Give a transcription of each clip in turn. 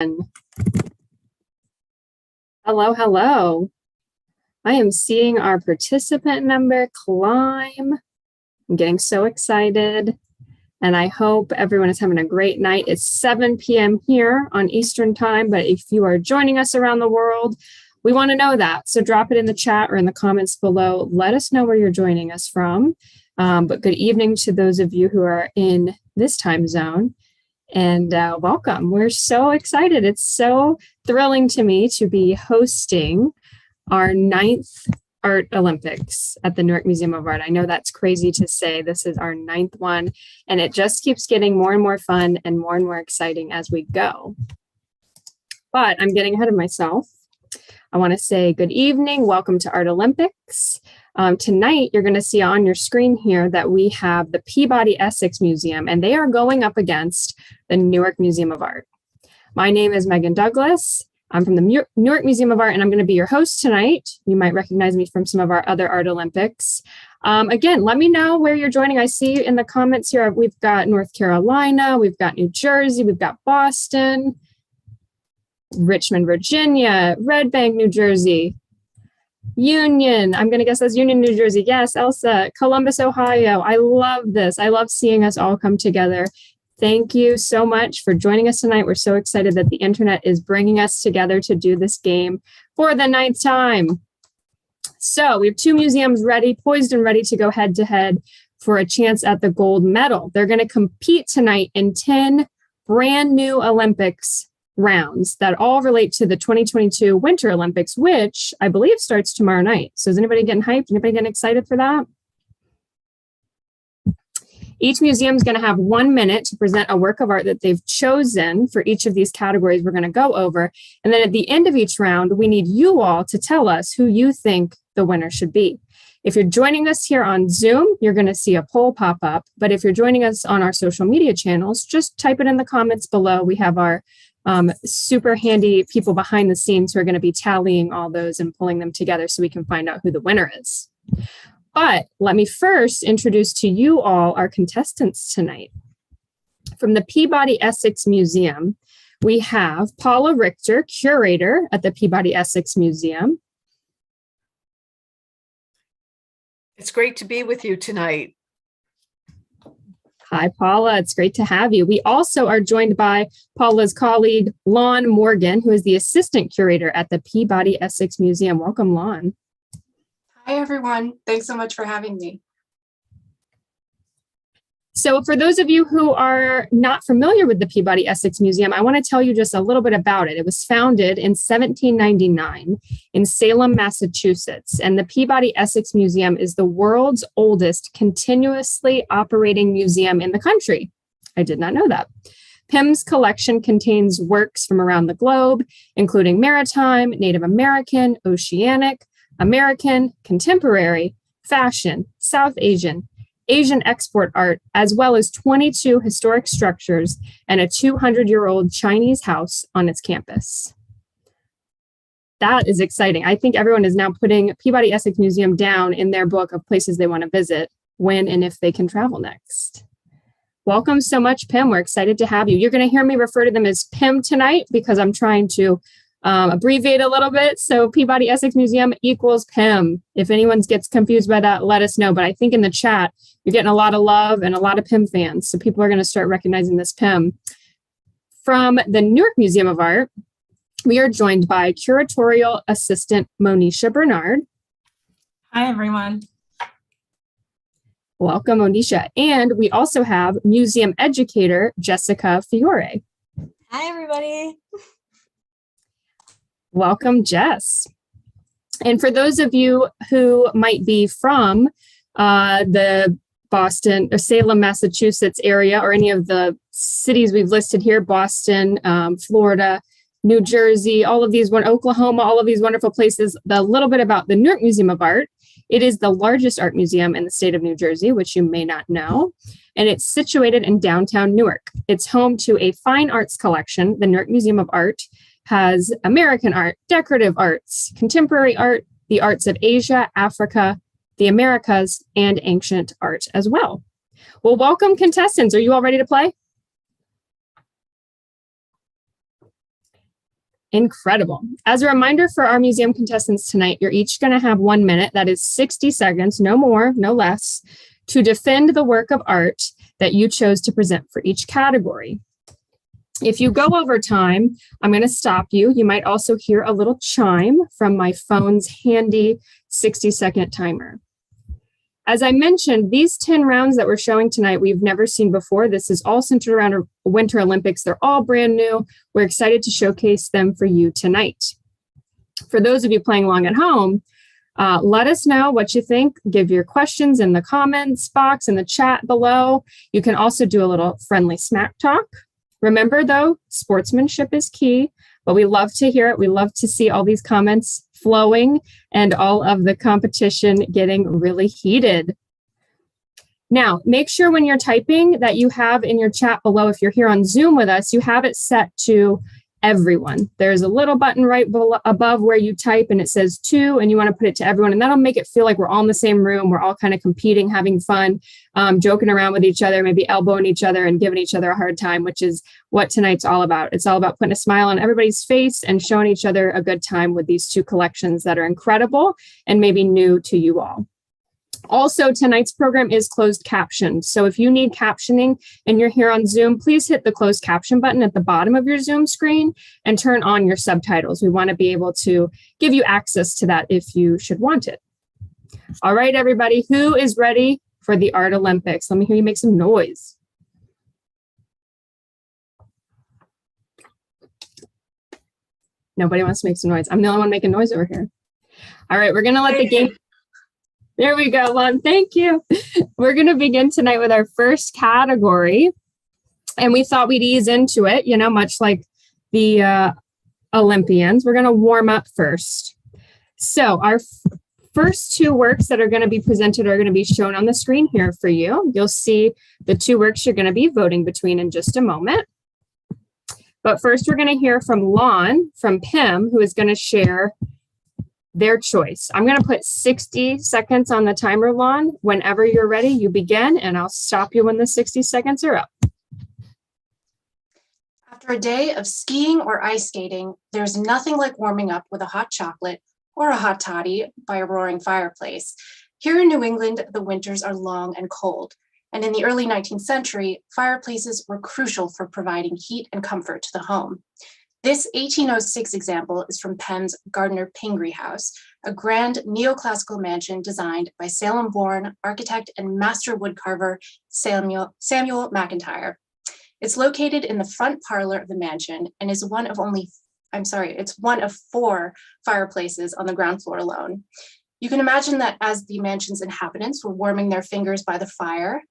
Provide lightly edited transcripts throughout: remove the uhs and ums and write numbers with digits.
Hello, hello. I am seeing our participant number climb. I'm getting so excited, and I hope everyone is having a great night. It's 7 p.m. here on Eastern time, but if you are joining us around the world, we want to know that. So drop it in the chat or in the comments below. Let us know where you're joining us from. But good evening to those of you who are in this time zone. And welcome. We're so excited. It's so thrilling to me to be hosting our 9th Art Olympics at the Newark Museum of Art. I know that's crazy to say. This is our 9th one, and it just keeps getting more and more fun and more exciting as we go. But I'm getting ahead of myself. I want to say good evening. Welcome to Art Olympics. Tonight, you're going to see on your screen here that we have the Peabody Essex Museum, and they are going up against the Newark Museum of Art. My name is Megan Douglas. I'm from the Newark Museum of Art, and I'm going to be your host tonight. You might recognize me from some of our other Art Olympics. Again, let me know where you're joining. I see in the comments here, we've got North Carolina, we've got New Jersey, we've got Boston, Richmond, Virginia, Red Bank, New Jersey, Union, I'm going to guess that's Union, New Jersey. Yes, Elsa, Columbus, Ohio. I love this. I love seeing us all come together. Thank you so much for joining us tonight. We're so excited that the internet is bringing us together to do this game for the 9th time. So we have 2 museums ready, poised and ready to go head to head for a chance at the gold medal. They're going to compete tonight in 10 brand new Olympics rounds that all relate to the 2022 Winter Olympics, which I believe starts tomorrow night. So is anybody getting hyped? Anybody getting excited for that? Each museum is going to have 1 minute to present a work of art that they've chosen for each of these categories we're going to go over. And then at the end of each round, we need you all to tell us who you think the winner should be. If you're joining us here on Zoom, you're going to see a poll pop up. But if you're joining us on our social media channels, just type it in the comments below. We have our super handy people behind the scenes who are going to be tallying all those and pulling them together so we can find out who the winner is. But let me first introduce to you all our contestants tonight. From the Peabody Essex Museum, we have Paula Richter, curator at the Peabody Essex Museum. It's great to be with you tonight. Hi, Paula. It's great to have you. We also are joined by Paula's colleague, Lon Morgan, who is the assistant curator at the Peabody Essex Museum. Welcome, Lon. Hi, everyone. Thanks so much for having me. So for those of you who are not familiar with the Peabody Essex Museum, I want to tell you just a little bit about it. It was founded in 1799 in Salem, Massachusetts, and the Peabody Essex Museum is the world's oldest continuously operating museum in the country. I did not know that. PIM's collection contains works from around the globe, including maritime, Native American, oceanic, American, contemporary, fashion, South Asian, Asian export art, as well as 22 historic structures and a 200-year-old Chinese house on its campus. That is exciting. I think everyone is now putting Peabody Essex Museum down in their book of places they want to visit when and if they can travel next. Welcome so much, Pim. We're excited to have you. You're going to hear me refer to them as Pim tonight because I'm trying to abbreviate a little bit. So Peabody Essex Museum equals PIM. If anyone gets confused by that, let us know. But I think in the chat, you're getting a lot of love and a lot of PIM fans. So people are going to start recognizing this PIM. From the Newark Museum of Art, we are joined by curatorial assistant Monisha Bernard. Hi, everyone. Welcome, Monisha. And we also have museum educator Jessica Fiore. Hi, everybody. Welcome, Jess. And for those of you who might be from the Boston or Salem, Massachusetts area, or any of the cities we've listed here, Boston, Florida, New Jersey, all of these, Oklahoma, all of these wonderful places, a little bit about the Newark Museum of Art. It is the largest art museum in the state of New Jersey, which you may not know, and it's situated in downtown Newark. It's home to a fine arts collection. The Newark Museum of Art has American art, decorative arts, contemporary art, the arts of Asia, Africa, the Americas, and ancient art as well. Well, welcome, contestants. Are you all ready to play? Incredible. As a reminder for our museum contestants tonight, you're each going to have 1 minute, that is 60 seconds, no more, no less, to defend the work of art that you chose to present for each category. If you go over time, I'm going to stop you. You might also hear a little chime from my phone's handy 60-second timer. As I mentioned, these 10 rounds that we're showing tonight, we've never seen before. This is all centered around Winter Olympics. They're all brand new. We're excited to showcase them for you tonight. For those of you playing along at home, let us know what you think. Give your questions in the comments box in the chat below. You can also do a little friendly smack talk. Remember, though, sportsmanship is key, but we love to hear it. We love to see all these comments flowing and all of the competition getting really heated. Now, make sure when you're typing that you have in your chat below, if you're here on Zoom with us, you have it set to everyone. There's a little button right above where you type and it says to, and you want to put it to everyone. And that'll make it feel like we're all in the same room. We're all kind of competing, having fun, joking around with each other, maybe elbowing each other and giving each other a hard time, which is what tonight's all about. It's all about putting a smile on everybody's face and showing each other a good time with these two collections that are incredible and maybe new to you all. Also, tonight's program is closed captioned. So if you need captioning and you're here on Zoom, please hit the closed caption button at the bottom of your Zoom screen and turn on your subtitles. We want to be able to give you access to that if you should want it. All right, everybody, who is ready for the Art Olympics? Let me hear you make some noise. Nobody wants to make some noise. I'm the only one making noise over here. All right, we're going to let the game... There we go, Lon. Thank you. We're going to begin tonight with our first category. And we thought we'd ease into it, you know, much like the Olympians. We're going to warm up first. So our first two works that are going to be presented are going to be shown on the screen here for you. You'll see the two works you're going to be voting between in just a moment. But first, we're going to hear from Lon from PIM, who is going to share their choice. I'm going to put 60 seconds on the timer, Lon. Whenever you're ready, you begin, and I'll stop you when the 60 seconds are up. After a day of skiing or ice skating, there's nothing like warming up with a hot chocolate or a hot toddy by a roaring fireplace. Here in New England, the winters are long and cold, and in the early 19th century, fireplaces were crucial for providing heat and comfort to the home. This 1806 example is from Penn's Gardner Pingree House, a grand neoclassical mansion designed by Salem-born architect and master woodcarver Samuel McIntyre. It's located in the front parlor of the mansion and is one of 4 fireplaces on the ground floor alone. You can imagine that as the mansion's inhabitants were warming their fingers by the fire,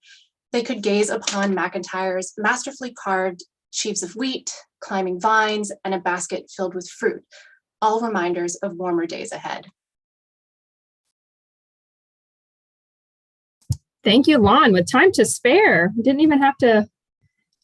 they could gaze upon McIntyre's masterfully carved sheaves of wheat, climbing vines, and a basket filled with fruit, all reminders of warmer days ahead. Thank you, Lon. With time to spare, didn't even have to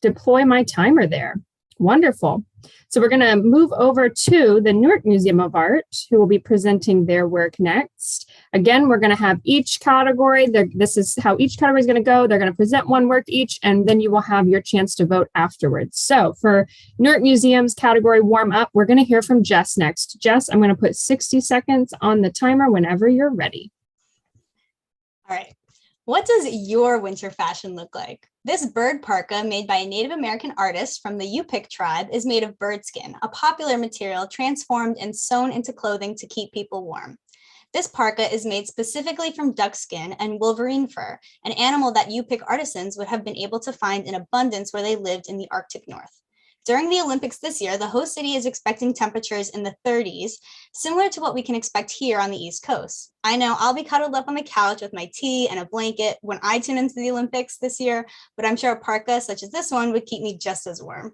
deploy my timer there. Wonderful. So we're going to move over to the Newark Museum of Art, who will be presenting their work next. Again, we're going to have each category. This is how each category is going to go. They're going to present one work each, and then you will have your chance to vote afterwards. So for Newark Museum's category warm up, we're going to hear from Jess next. Jess, I'm going to put 60 seconds on the timer whenever you're ready. All right. What does your winter fashion look like? This bird parka made by a Native American artist from the Yupik tribe is made of bird skin, a popular material transformed and sewn into clothing to keep people warm. This parka is made specifically from duck skin and wolverine fur, an animal that Yupik artisans would have been able to find in abundance where they lived in the Arctic North. During the Olympics this year, the host city is expecting temperatures in the 30s, similar to what we can expect here on the East Coast. I know I'll be cuddled up on the couch with my tea and a blanket when I tune into the Olympics this year, but I'm sure a parka such as this one would keep me just as warm.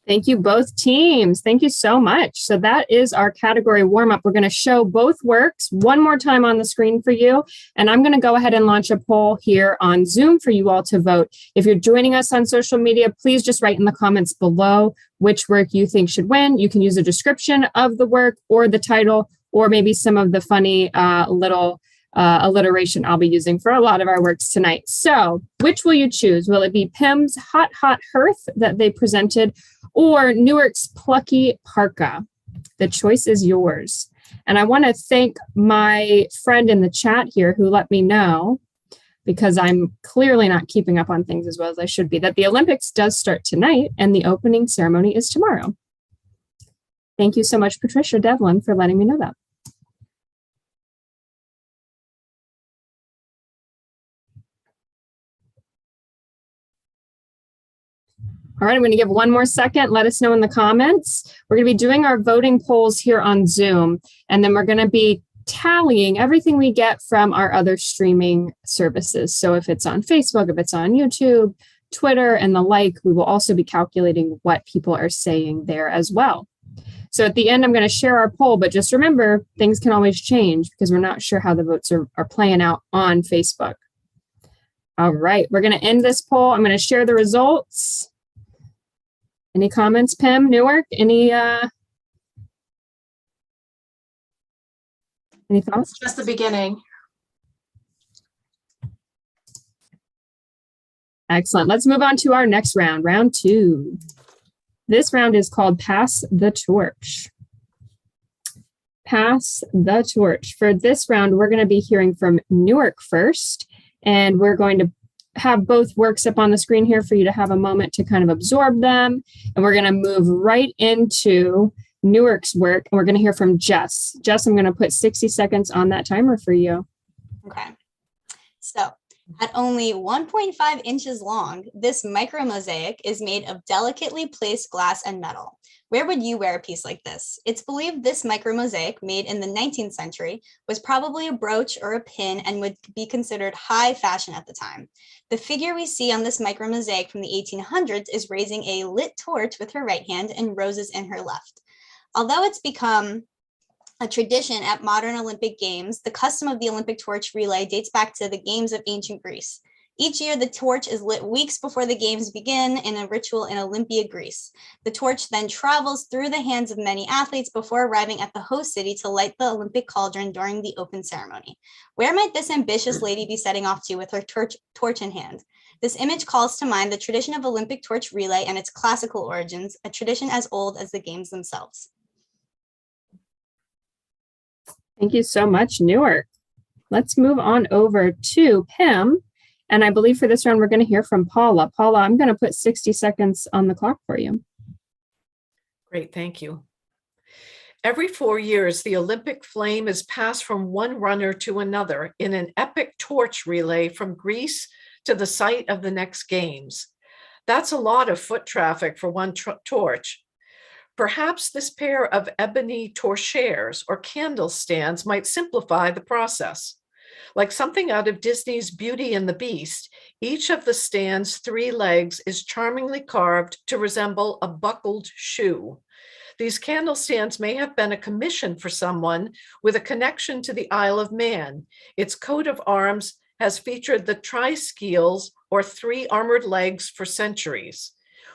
Thank you, both teams. Thank you so much. So that is our category warm-up. We're going to show both works one more time on the screen for you. And I'm going to go ahead and launch a poll here on Zoom for you all to vote. If you're joining us on social media, please just write in the comments below which work you think should win. You can use a description of the work or the title, or maybe some of the funny little alliteration I'll be using for a lot of our works tonight. So which will you choose? Will it be Pim's Hot Hot Hearth that they presented, or Newark's Plucky Parka? The choice is yours. And I want to thank my friend in the chat here who let me know, because I'm clearly not keeping up on things as well as I should be, that the Olympics does start tonight and the opening ceremony is tomorrow. Thank you so much, Patricia Devlin, for letting me know that. All right, I'm going to give one more second. Let us know in the comments. We're going to be doing our voting polls here on Zoom, and then we're going to be tallying everything we get from our other streaming services. So if it's on Facebook, if it's on YouTube, Twitter, and the like, we will also be calculating what people are saying there as well. So at the end, I'm going to share our poll, but just remember, things can always change because we're not sure how the votes are playing out on Facebook. All right, we're going to end this poll. I'm going to share the results. Any comments, Pim, Newark? Any thoughts? Just the beginning. Excellent. Let's move on to our next round, round 2. This round is called Pass the Torch. Pass the Torch. For this round, we're going to be hearing from Newark first, and we're going to have both works up on the screen here for you to have a moment to kind of absorb them. And we're going to move right into Newark's work, and we're going to hear from Jess. Jess, I'm going to put 60 seconds on that timer for you. Okay. So at only 1.5 inches long, this micro mosaic is made of delicately placed glass and metal. Where would you wear a piece like this? It's believed this micro mosaic, made in the 19th century, was probably a brooch or a pin and would be considered high fashion at the time. The figure we see on this micro mosaic from the 1800s is raising a lit torch with her right hand and roses in her left. Although it's become a tradition at modern Olympic Games, the custom of the Olympic torch relay dates back to the Games of ancient Greece. Each year, the torch is lit weeks before the games begin in a ritual in Olympia, Greece. The torch then travels through the hands of many athletes before arriving at the host city to light the Olympic cauldron during the open ceremony. Where might this ambitious lady be setting off to with her torch in hand? This image calls to mind the tradition of Olympic torch relay and its classical origins, a tradition as old as the games themselves. Thank you so much, Newark. Let's move on over to Pim. And I believe for this round, we're going to hear from Paula. Paula, I'm going to put 60 seconds on the clock for you. Great, thank you. Every 4 years, the Olympic flame is passed from one runner to another in an epic torch relay from Greece to the site of the next games. That's a lot of foot traffic for one torch. Perhaps this pair of ebony torchères or candle stands might simplify the process. Like something out of Disney's Beauty and the Beast, each of the stand's 3 legs is charmingly carved to resemble a buckled shoe. These candle stands may have been a commission for someone with a connection to the Isle of Man. Its coat of arms has featured the triskelions, or 3 armored legs, for centuries.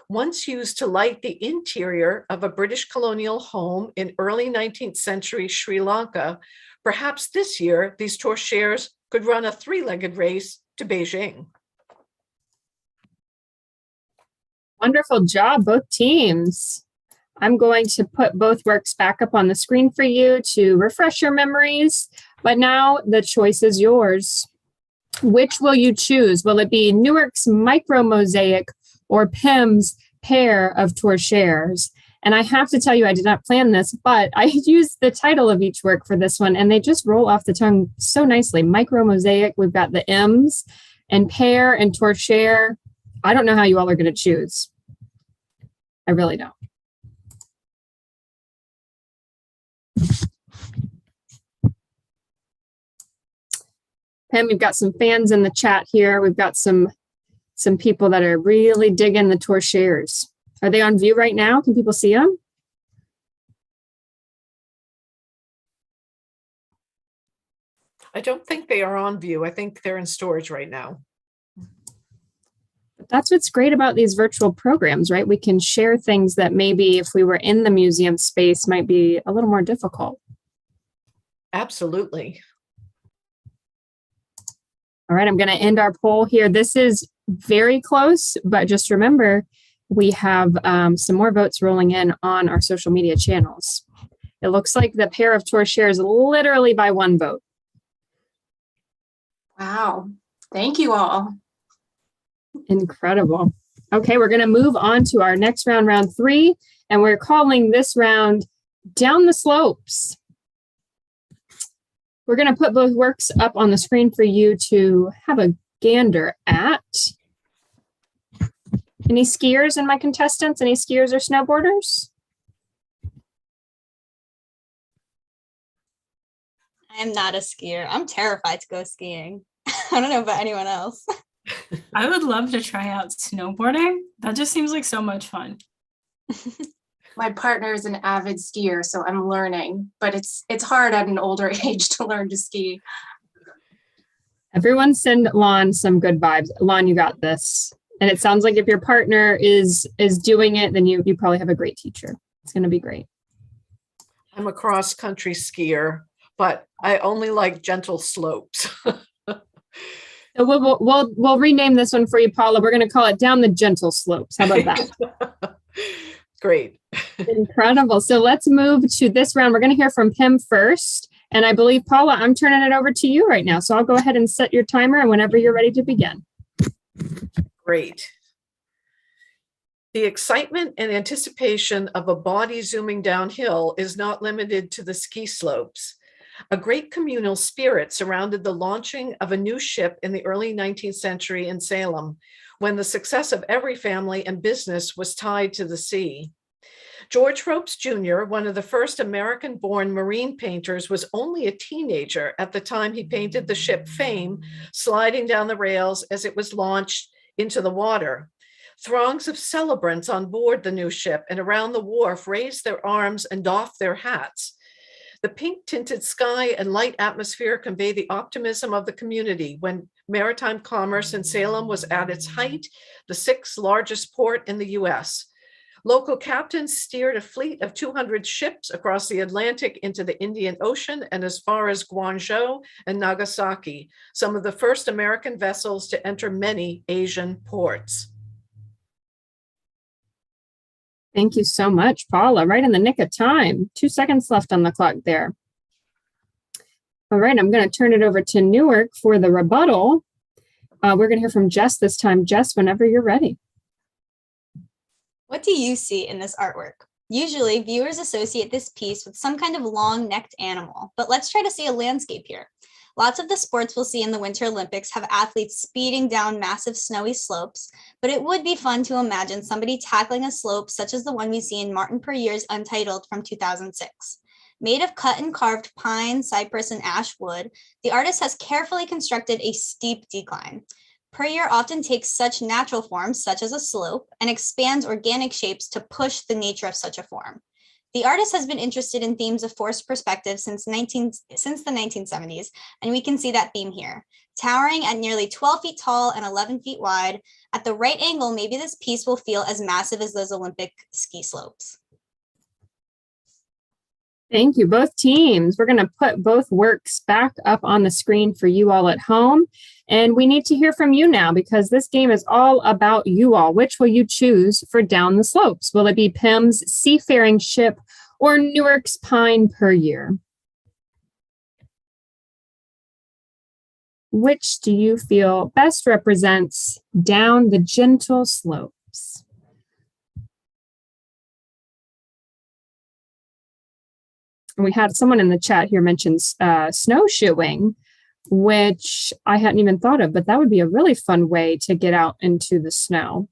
Once used to light the interior of a British colonial home in early 19th century Sri Lanka, perhaps this year these torchères could run a 3-legged race to Beijing. Wonderful job, both teams. I'm going to put both works back up on the screen for you to refresh your memories, but now the choice is yours. Which will you choose? Will it be Newark's micro mosaic or Pim's pair of torchères? And I have to tell you, I did not plan this, but I used the title of each work for this one, and they just roll off the tongue so nicely. Micro mosaic, we've got the M's, and pair and torchère. I don't know how you all are going to choose. I really don't. Pam, we've got some fans in the chat here. We've got some people that are really digging the torchères. Are they on view right now? Can people see them? I don't think they are on view. I think they're in storage right now. That's what's great about these virtual programs, right? We can share things that maybe if we were in the museum space might be a little more difficult. Absolutely. All right, I'm going to end our poll here. This is very close, but just remember, we have some more votes rolling in on our social media channels. It looks like the pair of tour shares literally by one vote. Wow. Thank you all. Incredible. Okay, we're going to move on to our next round, round 3, and we're calling this round Down the Slopes. We're going to put both works up on the screen for you to have a gander at. Any skiers in my contestants? Any skiers or snowboarders? I am not a skier. I'm terrified to go skiing. I don't know about anyone else. I would love to try out snowboarding. That just seems like so much fun. My partner is an avid skier, so I'm learning, but it's hard at an older age to learn to ski. Everyone send Lon some good vibes. Lon, you got this. And it sounds like if your partner is doing it, then you probably have a great teacher. It's going to be great. I'm a cross-country skier, but I only like gentle slopes. So we'll rename this one for you, Paula. We're going to call it Down the Gentle Slopes. How about that? Great. Incredible. So let's move to this round. We're going to hear from Pim first. And I believe, Paula, I'm turning it over to you right now. So I'll go ahead and set your timer and whenever you're ready to begin. Great. The excitement and anticipation of a body zooming downhill is not limited to the ski slopes. A great communal spirit surrounded the launching of a new ship in the early 19th century in Salem, when the success of every family and business was tied to the sea. George Ropes Jr., one of the first American-born marine painters, was only a teenager at the time he painted the ship Fame sliding down the rails as it was launched into the water. Throngs of celebrants on board the new ship and around the wharf raised their arms and doffed their hats. The pink-tinted sky and light atmosphere convey the optimism of the community when maritime commerce in Salem was at its height, the 6th largest port in the U.S. Local captains steered a fleet of 200 ships across the Atlantic into the Indian Ocean and as far as Guangzhou and Nagasaki, some of the first American vessels to enter many Asian ports. Thank you so much, Paula. Right in the nick of time. 2 seconds left on the clock there. All right, I'm going to turn it over to Newark for the rebuttal. We're going to hear from Jess this time. Jess, whenever you're ready. What do you see in this artwork? Usually, viewers associate this piece with some kind of long-necked animal, but let's try to see a landscape here. Lots of the sports we'll see in the Winter Olympics have athletes speeding down massive snowy slopes, but it would be fun to imagine somebody tackling a slope such as the one we see in Martin Puryear's Untitled from 2006. Made of cut and carved pine, cypress, and ash wood, the artist has carefully constructed a steep decline. Puryear often takes such natural forms, such as a slope, and expands organic shapes to push the nature of such a form. The artist has been interested in themes of forced perspective since the 1970s, and we can see that theme here. Towering at nearly 12 feet tall and 11 feet wide, at the right angle, maybe this piece will feel as massive as those Olympic ski slopes. Thank you, both teams. We're going to put both works back up on the screen for you all at home. And we need to hear from you now because this game is all about you all. Which will you choose for Down the Slopes? Will it be Pim's Seafaring Ship or Newark's Pine Puryear? Which do you feel best represents Down the Gentle Slopes? We had someone in the chat here mention snowshoeing, which I hadn't even thought of, but that would be a really fun way to get out into the snow.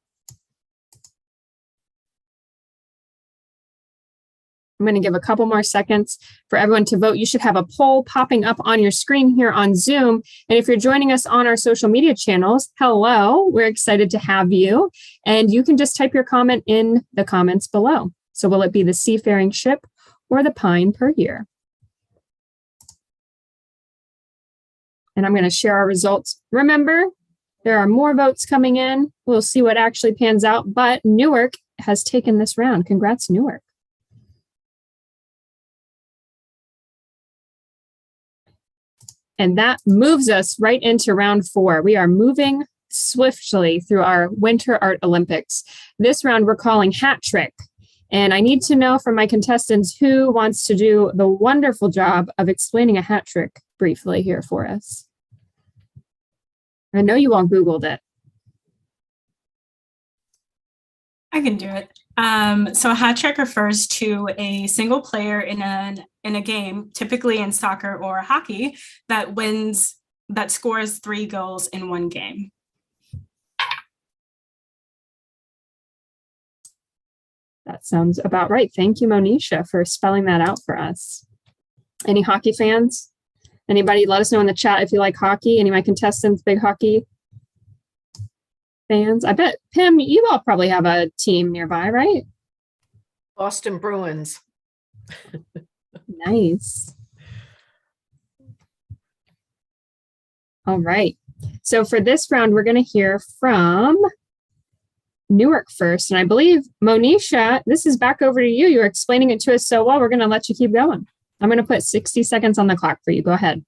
I'm going to give a couple more seconds for everyone to vote. You should have a poll popping up on your screen here on Zoom. And if you're joining us on our social media channels, hello, we're excited to have you. And you can just type your comment in the comments below. So will it be the Seafaring Ship or the Pine Puryear? And I'm going to share our results. Remember, there are more votes coming in. We'll see what actually pans out, but Newark has taken this round. Congrats, Newark. And that moves us right into round 4. We are moving swiftly through our Winter Art Olympics. This round we're calling Hat Trick. And I need to know from my contestants who wants to do the wonderful job of explaining a hat trick briefly here for us. I know you all Googled it. I can do it. So a hat trick refers to a single player in a game, typically in soccer or hockey, that scores 3 goals in one game. That sounds about right. Thank you, Monisha, for spelling that out for us. Any hockey fans? Anybody? Let us know in the chat if you like hockey. Any of my contestants, big hockey fans? I bet, Pim, you all probably have a team nearby, right? Boston Bruins. Nice. All right. So for this round, we're going to hear from Newark first. And I believe, Monisha, this is back over to you. You're explaining it to us so well. We're going to let you keep going. I'm going to put 60 seconds on the clock for you. Go ahead.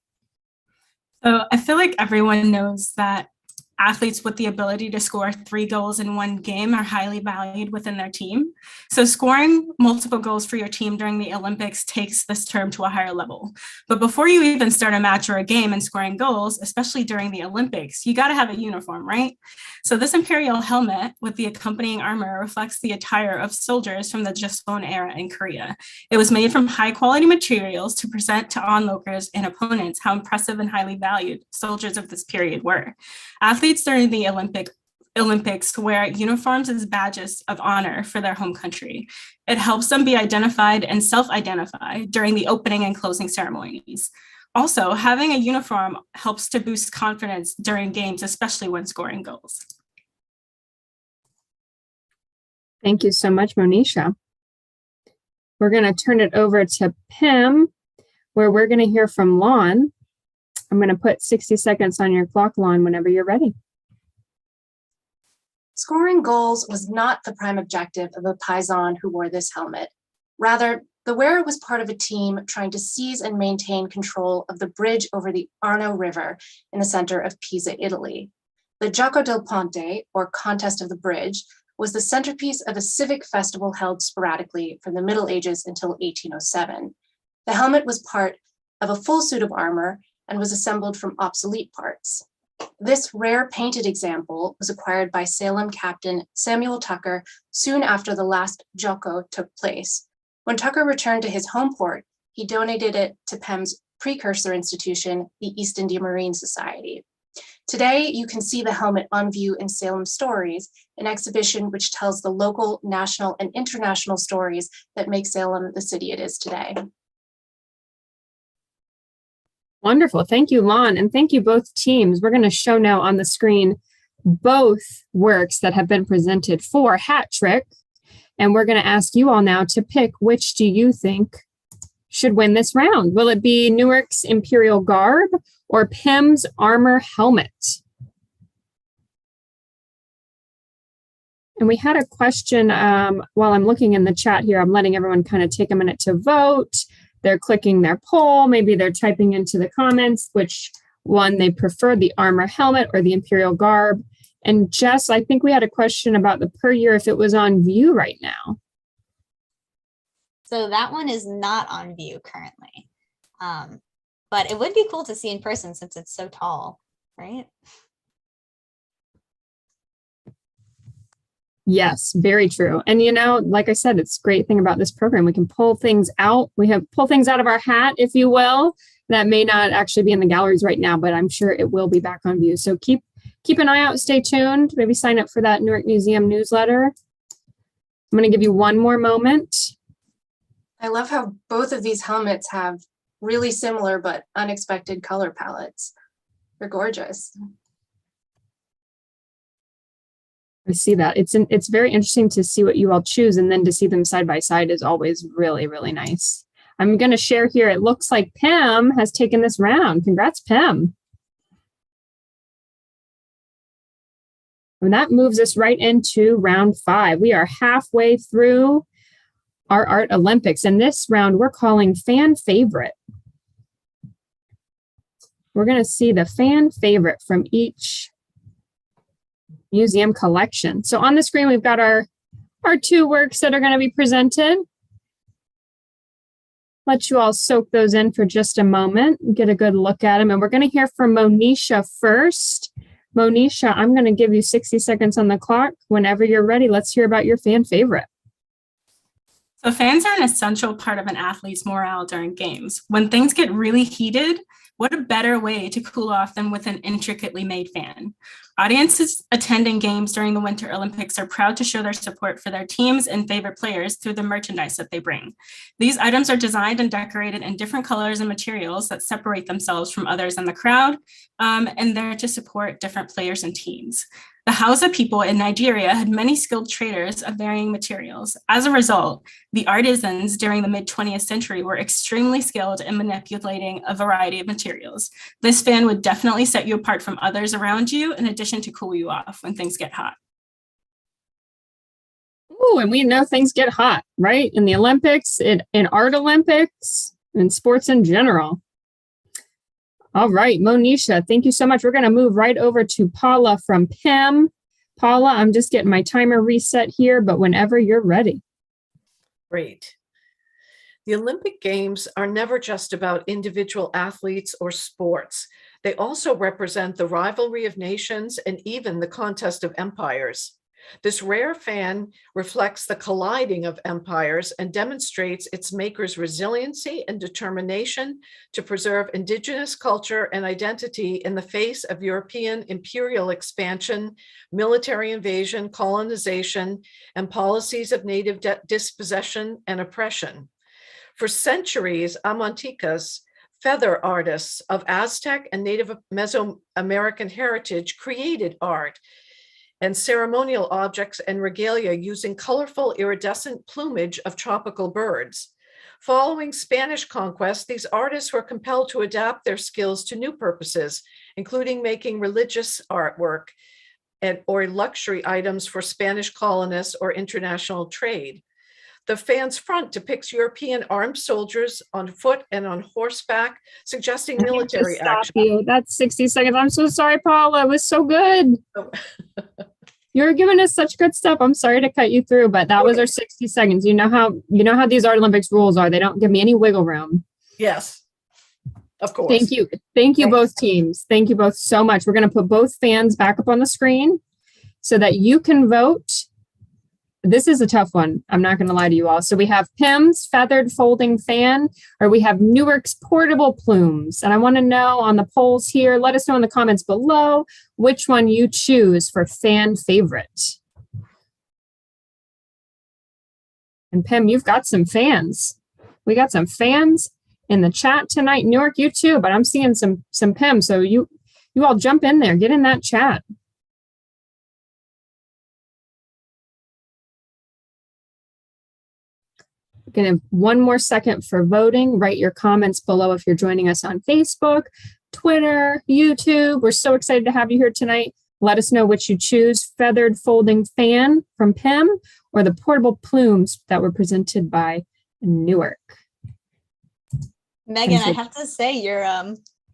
So I feel like everyone knows that athletes with the ability to score 3 goals in one game are highly valued within their team. So scoring multiple goals for your team during the Olympics takes this term to a higher level. But before you even start a match or a game and scoring goals, especially during the Olympics, you got to have a uniform, right? So this imperial helmet with the accompanying armor reflects the attire of soldiers from the Joseon era in Korea. It was made from high quality materials to present to onlookers and opponents how impressive and highly valued soldiers of this period were. Athletes during the Olympics wear uniforms as badges of honor for their home country. It helps them be identified and self-identify during the opening and closing ceremonies. Also, having a uniform helps to boost confidence during games, especially when scoring goals. Thank you so much, Monisha. We're going to turn it over to Pim, where we're going to hear from Lon. I'm going to put 60 seconds on your clock, Lon, whenever you're ready. Scoring goals was not the prime objective of the paisan who wore this helmet. Rather, the wearer was part of a team trying to seize and maintain control of the bridge over the Arno River in the center of Pisa, Italy. The Gioco del Ponte, or Contest of the Bridge, was the centerpiece of a civic festival held sporadically from the Middle Ages until 1807. The helmet was part of a full suit of armor and was assembled from obsolete parts. This rare painted example was acquired by Salem captain Samuel Tucker soon after the last Gioco took place. When Tucker returned to his home port, he donated it to PEM's precursor institution, the East India Marine Society. Today, you can see the helmet on view in Salem Stories, an exhibition which tells the local, national, and international stories that make Salem the city it is today. Wonderful. Thank you, Lon. And thank you both teams. We're going to show now on the screen both works that have been presented for Hat Trick. And we're going to ask you all now to pick which do you think should win this round. Will it be Newark's Imperial Garb or Pim's Armor Helmet? And we had a question while I'm looking in the chat here. I'm letting everyone kind of take a minute to vote. They're clicking their poll. Maybe they're typing into the comments which one they prefer, the Armor Helmet or the Imperial Garb. And Jess, I think we had a question about the per year if it was on view right now. So that one is not on view currently. But it would be cool to see in person since it's so tall, right? Yes, very true. And you know, like I said, it's a great thing about this program. We can pull things out. Pull things out of our hat, if you will, that may not actually be in the galleries right now, but I'm sure it will be back on view. So keep an eye out, stay tuned, maybe sign up for that Newark Museum newsletter. I'm going to give you one more moment. I love how both of these helmets have really similar but unexpected color palettes. They're gorgeous. I see that. It's very interesting to see what you all choose, and then to see them side by side is always really, really nice. I'm going to share here. It looks like Pim has taken this round. Congrats, Pim. And that moves us right into round 5. We are halfway through our Art Olympics, and this round we're calling Fan Favorite. we're going to see the fan favorite from each museum collection. So on the screen, we've got our two works that are going to be presented. Let you all soak those in for just a moment and get a good look at them. And we're going to hear from Monisha first. Monisha, I'm going to give you 60 seconds on the clock. Whenever you're ready, let's hear about your fan favorite. So fans are an essential part of an athlete's morale during games. When things get really heated, what a better way to cool off than with an intricately made fan. Audiences attending games during the Winter Olympics are proud to show their support for their teams and favorite players through the merchandise that they bring. These items are designed and decorated in different colors and materials that separate themselves from others in the crowd, and they're to support different players and teams. The Hausa people in Nigeria had many skilled traders of varying materials. As a result, the artisans during the mid-20th century were extremely skilled in manipulating a variety of materials. This fan would definitely set you apart from others around you, in addition to cool you off when things get hot. Ooh, and we know things get hot, right? In the Olympics, in art Olympics, and sports in general. All right, Monisha, thank you so much. We're going to move right over to Paula from PIM. Paula, I'm just getting my timer reset here, but whenever you're ready. Great. The Olympic Games are never just about individual athletes or sports. They also represent the rivalry of nations and even the contest of empires. This rare fan reflects the colliding of empires and demonstrates its maker's resiliency and determination to preserve indigenous culture and identity in the face of European imperial expansion, military invasion, colonization, and policies of native dispossession and oppression. For centuries, Amanticas, feather artists of Aztec and Native Mesoamerican heritage, created art and ceremonial objects and regalia using colorful iridescent plumage of tropical birds. Following Spanish conquest, these artists were compelled to adapt their skills to new purposes, including making religious artwork or luxury items for Spanish colonists or international trade. The fan's front depicts European armed soldiers on foot and on horseback, suggesting military action. You. That's 60 seconds. I'm so sorry, Paula. It was so good. You're giving us such good stuff. I'm sorry to cut you through, but that was our 60 seconds. You know how these Art Olympics rules are. They don't give me any wiggle room. Yes, of course. Thank you. Thank you, both teams. Thank you both so much. We're going to put both fans back up on the screen so that you can vote. This is a tough one. I'm not going to lie to you all. So we have PIM's feathered folding fan, or we have Newark's portable plumes. And I want to know on the polls here, let us know in the comments below which one you choose for fan favorite. And PIM, you've got some fans. We got some fans in the chat tonight. Newark, you too, but I'm seeing some PIM. So you all jump in there, get in that chat. Going to have one more second for voting. Write your comments below if you're joining us on Facebook, Twitter, YouTube. We're so excited to have you here tonight. Let us know which you choose, feathered folding fan from PIM or the portable plumes that were presented by Newark. Megan, I have to say your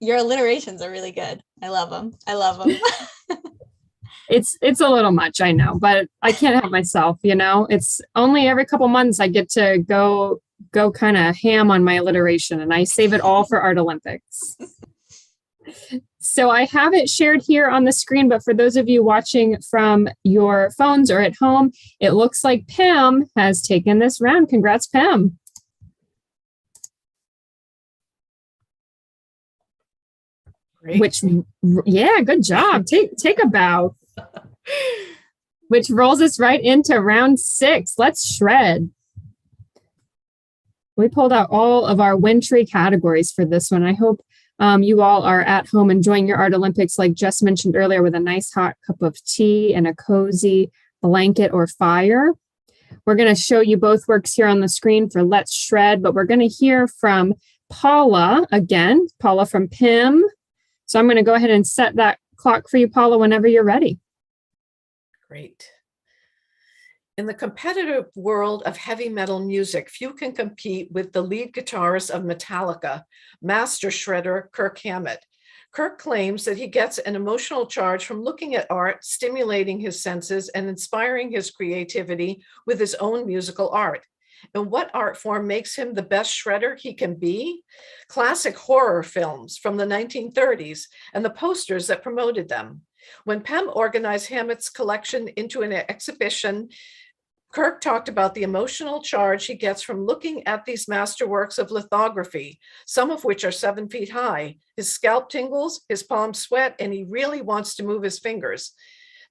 alliterations are really good. I love them. It's a little much, I know, but I can't help myself, It's only every couple months I get to go kind of ham on my alliteration, and I save it all for Art Olympics. So I have it shared here on the screen, but for those of you watching from your phones or at home, it looks like Pam has taken this round. Congrats, Pam. Great. Good job. Take a bow. Which rolls us right into round 6. Let's shred. We pulled out all of our wintry categories for this one. I hope you all are at home enjoying your Art Olympics, like Jess mentioned earlier, with a nice hot cup of tea and a cozy blanket or fire. We're going to show you both works here on the screen for Let's Shred, but we're going to hear from Paula again, Paula from PIM. So I'm going to go ahead and set that clock for you, Paula, whenever you're ready. Great. In the competitive world of heavy metal music, few can compete with the lead guitarist of Metallica, master shredder Kirk Hammett. Kirk claims that he gets an emotional charge from looking at art, stimulating his senses and inspiring his creativity with his own musical art. And what art form makes him the best shredder he can be? Classic horror films from the 1930s and the posters that promoted them. When Pem organized Hammett's collection into an exhibition, Kirk talked about the emotional charge he gets from looking at these masterworks of lithography, some of which are 7 feet high. His scalp tingles, his palms sweat, and he really wants to move his fingers.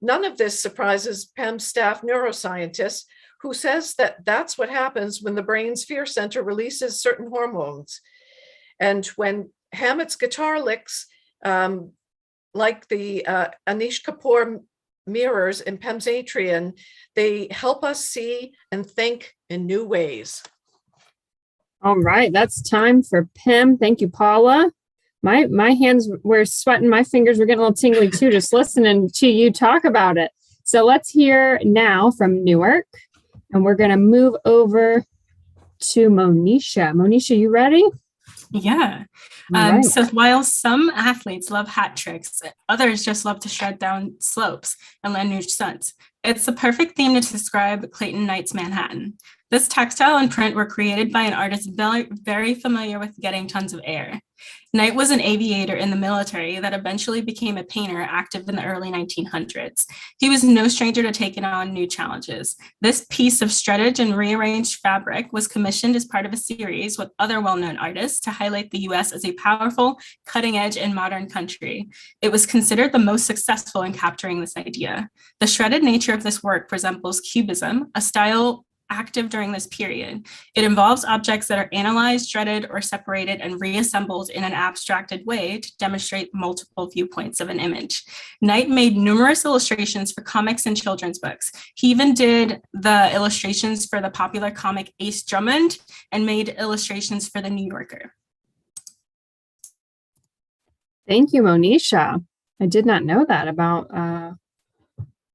None of this surprises Pem's staff neuroscientist, who says that that's what happens when the brain's fear center releases certain hormones. And when Hammett's guitar licks, like the Anish Kapoor mirrors in Pem's atrium, they help us see and think in new ways. All right, that's time for Pem. Thank you, Paula. My hands were sweating, my fingers were getting a little tingly too, just listening to you talk about it. So let's hear now from Newark, and we're gonna move over to Monisha. Monisha, you ready? Yeah. All right. So while some athletes love hat tricks, others just love to shred down slopes and land new stunts. It's the perfect theme to describe Clayton Knight's Manhattan. This textile and print were created by an artist very familiar with getting tons of air. Knight was an aviator in the military that eventually became a painter active in the early 1900s. He was no stranger to taking on new challenges. This piece of shredded and rearranged fabric was commissioned as part of a series with other well-known artists to highlight the US as a powerful, cutting-edge, and modern country. It was considered the most successful in capturing this idea. The shredded nature of this work resembles Cubism, a style active during this period. It involves objects that are analyzed, shredded, or separated and reassembled in an abstracted way to demonstrate multiple viewpoints of an image. Knight made numerous illustrations for comics and children's books. He even did the illustrations for the popular comic Ace Drummond and made illustrations for the New Yorker. Thank you, Monisha. I did not know that about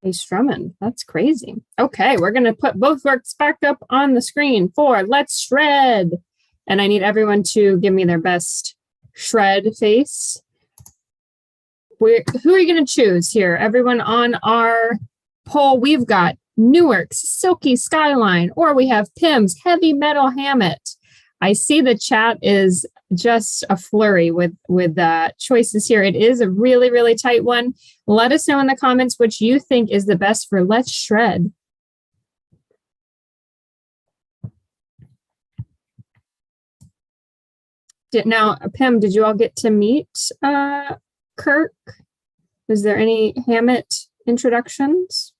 Ace Drummond. That's crazy. Okay, we're going to put both works back up on the screen for Let's Shred. And I need everyone to give me their best shred face. Who are you going to choose here? Everyone on our poll, we've got Newark's Silky Skyline, or we have Pim's Heavy Metal Hammett. I see the chat is just a flurry with choices here. It is a really, really tight one. Let us know in the comments which you think is the best for Let's Shred. Now, Pim, did you all get to meet Kirk? Was there any Hammett introductions?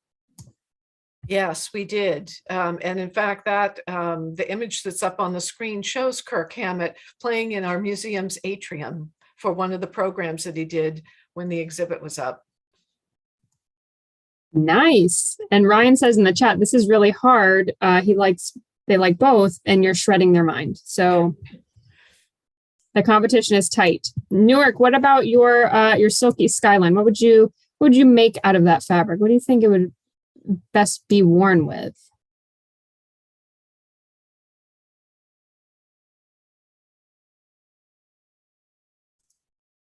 Yes, we did. And in fact, that the image that's up on the screen shows Kirk Hammett playing in our museum's atrium for one of the programs that he did when the exhibit was up. Nice. And Ryan says in the chat, this is really hard. They like both, and you're shredding their mind. So the competition is tight. Newark, what about your Silky Skyline? What would you make out of that fabric? What do you think it would best be worn with?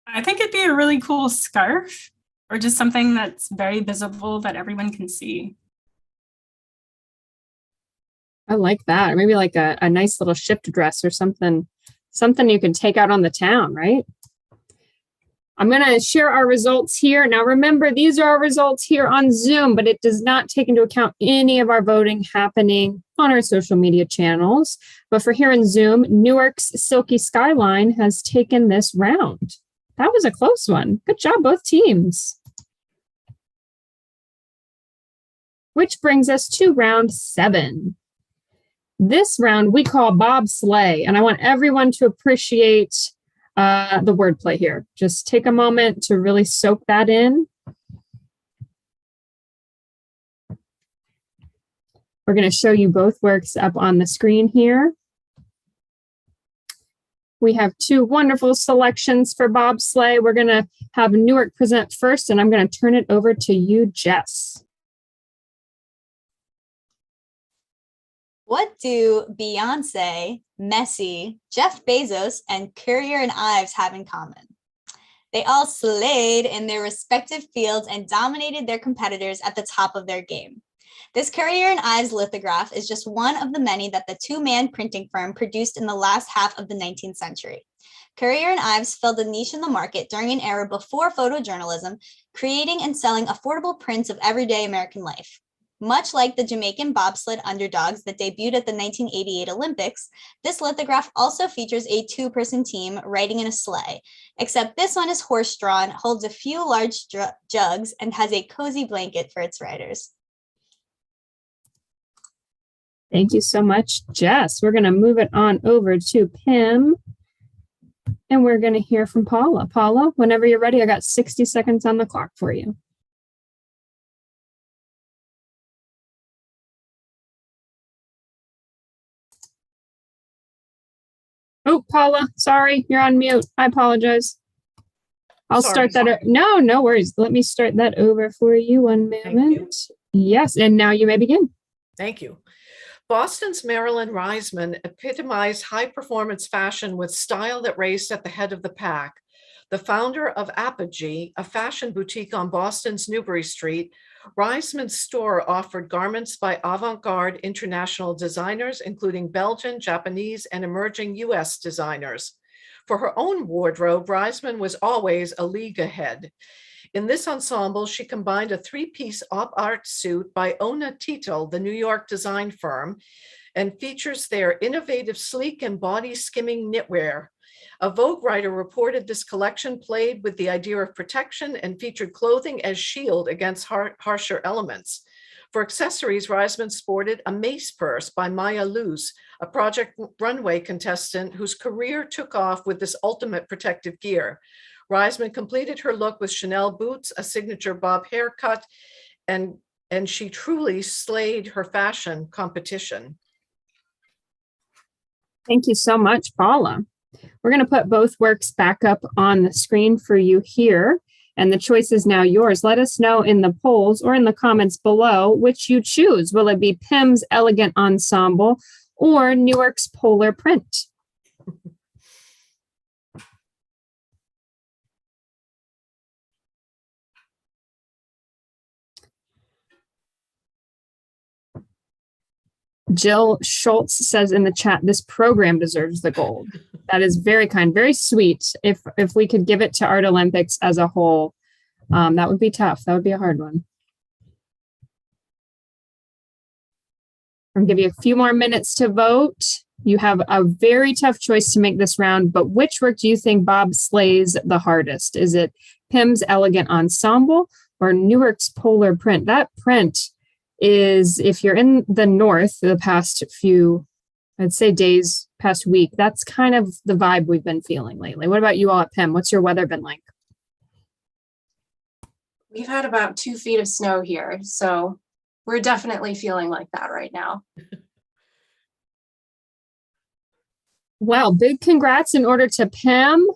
I think it'd be a really cool scarf, or just something that's very visible that everyone can see. I like that. Or maybe like a nice little shift dress or something you can take out on the town, right? I'm going to share our results here. Now, remember, these are our results here on Zoom, but it does not take into account any of our voting happening on our social media channels. But for here in Zoom, Newark's Silky Skyline has taken this round. That was a close one. Good job, both teams. Which brings us to round 7. This round we call bobsleigh, and I want everyone to appreciate the wordplay here. Just take a moment to really soak that in. We're going to show you both works up on the screen here. We have 2 wonderful selections for bobsleigh. We're going to have Newark present first, and I'm going to turn it over to you, Jess. What do Beyonce, Messi, Jeff Bezos, and Currier and Ives have in common? They all slayed in their respective fields and dominated their competitors at the top of their game. This Currier and Ives lithograph is just one of the many that the two-man printing firm produced in the last half of the 19th century. Currier and Ives filled a niche in the market during an era before photojournalism, creating and selling affordable prints of everyday American life. Much like the Jamaican bobsled underdogs that debuted at the 1988 Olympics, this lithograph also features a two-person team riding in a sleigh, except this one is horse-drawn, holds a few large jugs, and has a cozy blanket for its riders. Thank you so much, Jess. We're going to move it on over to Pim, and we're going to hear from Paula. Paula, whenever you're ready, I got 60 seconds on the clock for you. Oh, Paula, sorry, you're on mute. I apologize. I'll Sorry. start that. No worries. Let me start that over for you. One Thank moment. you. Yes, and now you may begin. Thank you. Boston's Marilyn Reisman epitomized high-performance fashion with style that raced at the head of the pack. The founder of Apogee, a fashion boutique on Boston's Newbury Street, Reisman's store offered garments by avant-garde international designers, including Belgian, Japanese, and emerging US designers. For her own wardrobe, Reisman was always a league ahead. In this ensemble, she combined a three-piece op-art suit by Ona Titel, the New York design firm, and features their innovative sleek and body-skimming knitwear. A Vogue writer reported this collection played with the idea of protection and featured clothing as shield against harsher elements. For accessories, Reisman sported a mace purse by Maya Luce, a Project Runway contestant whose career took off with this ultimate protective gear. Reisman completed her look with Chanel boots, a signature bob haircut, and she truly slayed her fashion competition. Thank you so much, Paula. We're going to put both works back up on the screen for you here, and the choice is now yours. Let us know in the polls or in the comments below which you choose. Will it be Pim's Elegant Ensemble or Newark's Polar Print? Jill Schultz says in the chat, this program deserves the gold. That is very kind, very sweet. If we could give it to Art Olympics as a whole, that would be tough. That would be a hard one. I'm going to give you a few more minutes to vote. You have a very tough choice to make this round, but which work do you think Bob slays the hardest? Is it Pim's Elegant Ensemble or Newark's Polar Print? That print is, if you're in the north the past few, I'd say days, past week, that's kind of the vibe we've been feeling lately. What about you all at Pim? What's your weather been like? We've had about 2 feet of snow here, so we're definitely feeling like that right now. Well, big congrats in order to Pim.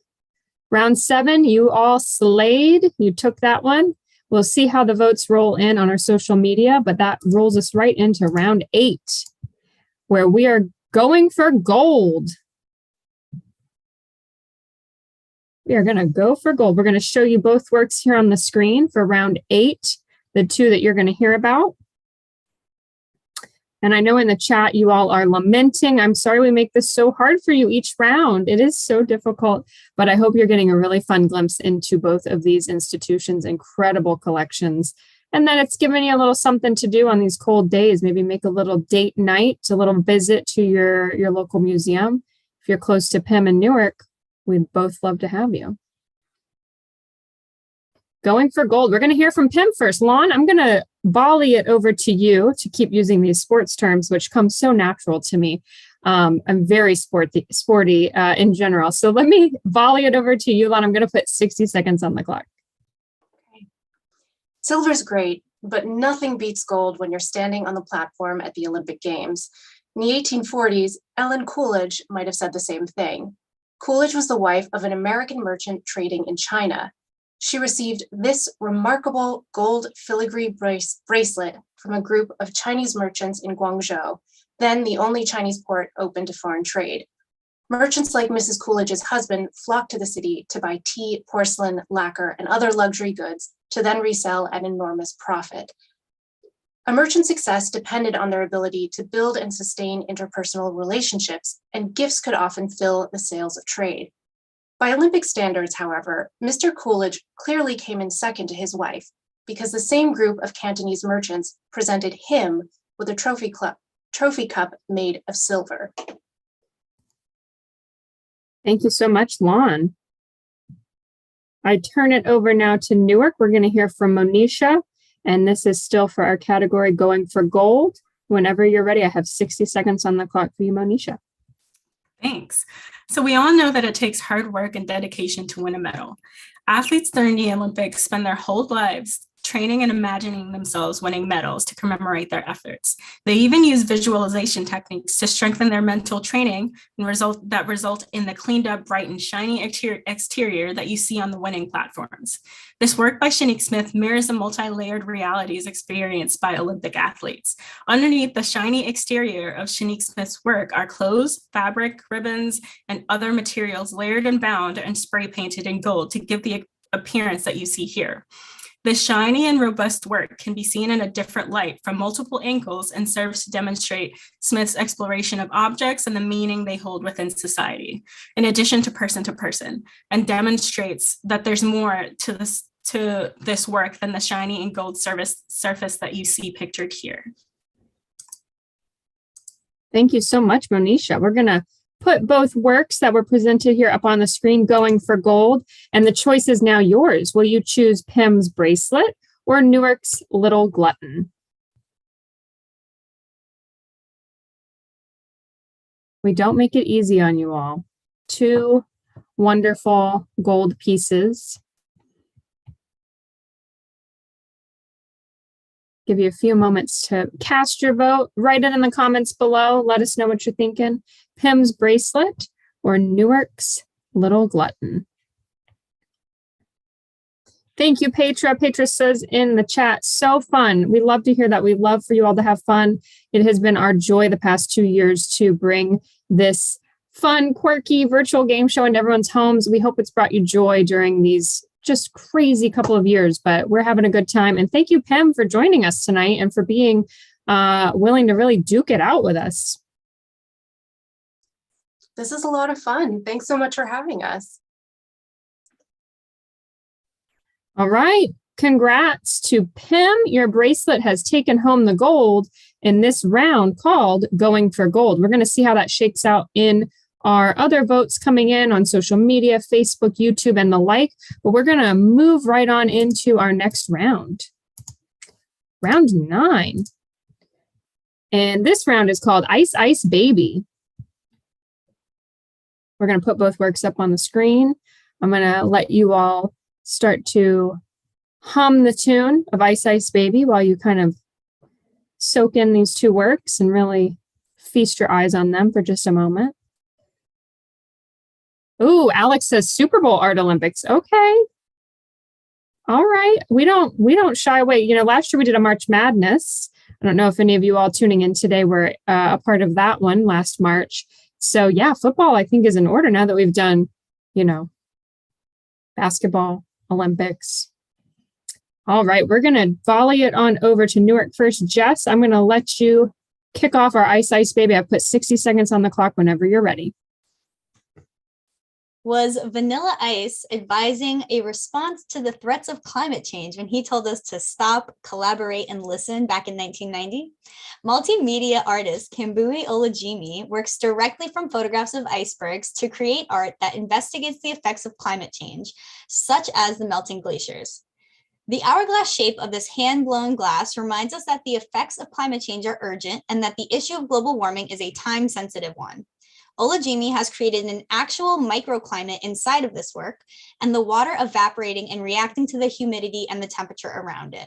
Round 7, you all slayed. You took that one. We'll see how the votes roll in on our social media, but that rolls us right into round 8, where we are going for gold. We are going to go for gold. We're going to show you both works here on the screen for round 8, the 2 that you're going to hear about. And I know in the chat you all are lamenting. I'm sorry we make this so hard for you each round. It is so difficult, but I hope you're getting a really fun glimpse into both of these institutions' incredible collections. And then it's giving you a little something to do on these cold days. Maybe make a little date night, a little visit to your local museum. If you're close to Pim and Newark, we'd both love to have you. Going for gold. We're going to hear from Pim first. Lon, I'm going to volley it over to you to keep using these sports terms, which come so natural to me. I'm very sporty in general. So let me volley it over to you, Lon. I'm going to put 60 seconds on the clock. Okay. Silver's great, but nothing beats gold when you're standing on the platform at the Olympic Games. In the 1840s, Ellen Coolidge might have said the same thing. Coolidge was the wife of an American merchant trading in China. She received this remarkable gold filigree bracelet from a group of Chinese merchants in Guangzhou, then the only Chinese port open to foreign trade. Merchants like Mrs. Coolidge's husband flocked to the city to buy tea, porcelain, lacquer, and other luxury goods to then resell at enormous profit. A merchant's success depended on their ability to build and sustain interpersonal relationships, and gifts could often fill the sales of trade. By Olympic standards, however, Mr. Coolidge clearly came in second to his wife because the same group of Cantonese merchants presented him with a trophy cup made of silver. Thank you so much, Lon. I turn it over now to Newark. We're going to hear from Monisha, and this is still for our category Going for Gold. Whenever you're ready, I have 60 seconds on the clock for you, Monisha. Thanks. So we all know that it takes hard work and dedication to win a medal. Athletes during the Olympics spend their whole lives training and imagining themselves winning medals to commemorate their efforts. They even use visualization techniques to strengthen their mental training and result in the cleaned up, bright, and shiny exterior that you see on the winning platforms. This work by Shanique Smith mirrors the multi-layered realities experienced by Olympic athletes. Underneath the shiny exterior of Shanique Smith's work are clothes, fabric, ribbons, and other materials layered and bound and spray painted in gold to give the appearance that you see here. This shiny and robust work can be seen in a different light from multiple angles and serves to demonstrate Smith's exploration of objects and the meaning they hold within society, in addition to person, and demonstrates that there's more to this work than the shiny and gold surface that you see pictured here. Thank you so much, Monisha. We're going to put both works that were presented here up on the screen, Going for Gold, and the choice is now yours. Will you choose Pim's Bracelet or Newark's Little Glutton? We don't make it easy on you all. Two wonderful gold pieces. Give you a few moments to cast your vote. Write it in the comments below. Let us know what you're thinking. Pim's Bracelet or Newark's Little Glutton. Thank you, Petra. Petra says in the chat, so fun. We love to hear that. We love for you all to have fun. It has been our joy the past 2 years to bring this fun, quirky virtual game show into everyone's homes. We hope it's brought you joy during these just crazy couple of years, but we're having a good time. And thank you, Pim, for joining us tonight and for being willing to really duke it out with us. This is a lot of fun. Thanks so much for having us. All right. Congrats to Pim. Your bracelet has taken home the gold in this round called Going for Gold. We're going to see how that shakes out in our other votes coming in on social media, Facebook, YouTube, and the like. But we're going to move right on into our next round. Round 9. And this round is called Ice Ice Baby. We're going to put both works up on the screen. I'm going to let you all start to hum the tune of Ice Ice Baby while you kind of soak in these two works and really feast your eyes on them for just a moment. Ooh, Alex says Super Bowl Art Olympics. Okay. All right. We don't shy away. You know, last year we did a March Madness. I don't know if any of you all tuning in today were a part of that one last March. So yeah, football I think is in order now that we've done, you know, basketball, Olympics. All right, we're going to volley it on over to Newark first. Jess, I'm going to let you kick off our Ice Ice Baby. I've put 60 seconds on the clock whenever you're ready. Was Vanilla Ice advising a response to the threats of climate change when he told us to stop, collaborate, and listen back in 1990? Multimedia artist Kambui Olajimi works directly from photographs of icebergs to create art that investigates the effects of climate change, such as the melting glaciers. The hourglass shape of this hand-blown glass reminds us that the effects of climate change are urgent and that the issue of global warming is a time-sensitive one. Olajimi has created an actual microclimate inside of this work, and the water evaporating and reacting to the humidity and the temperature around it.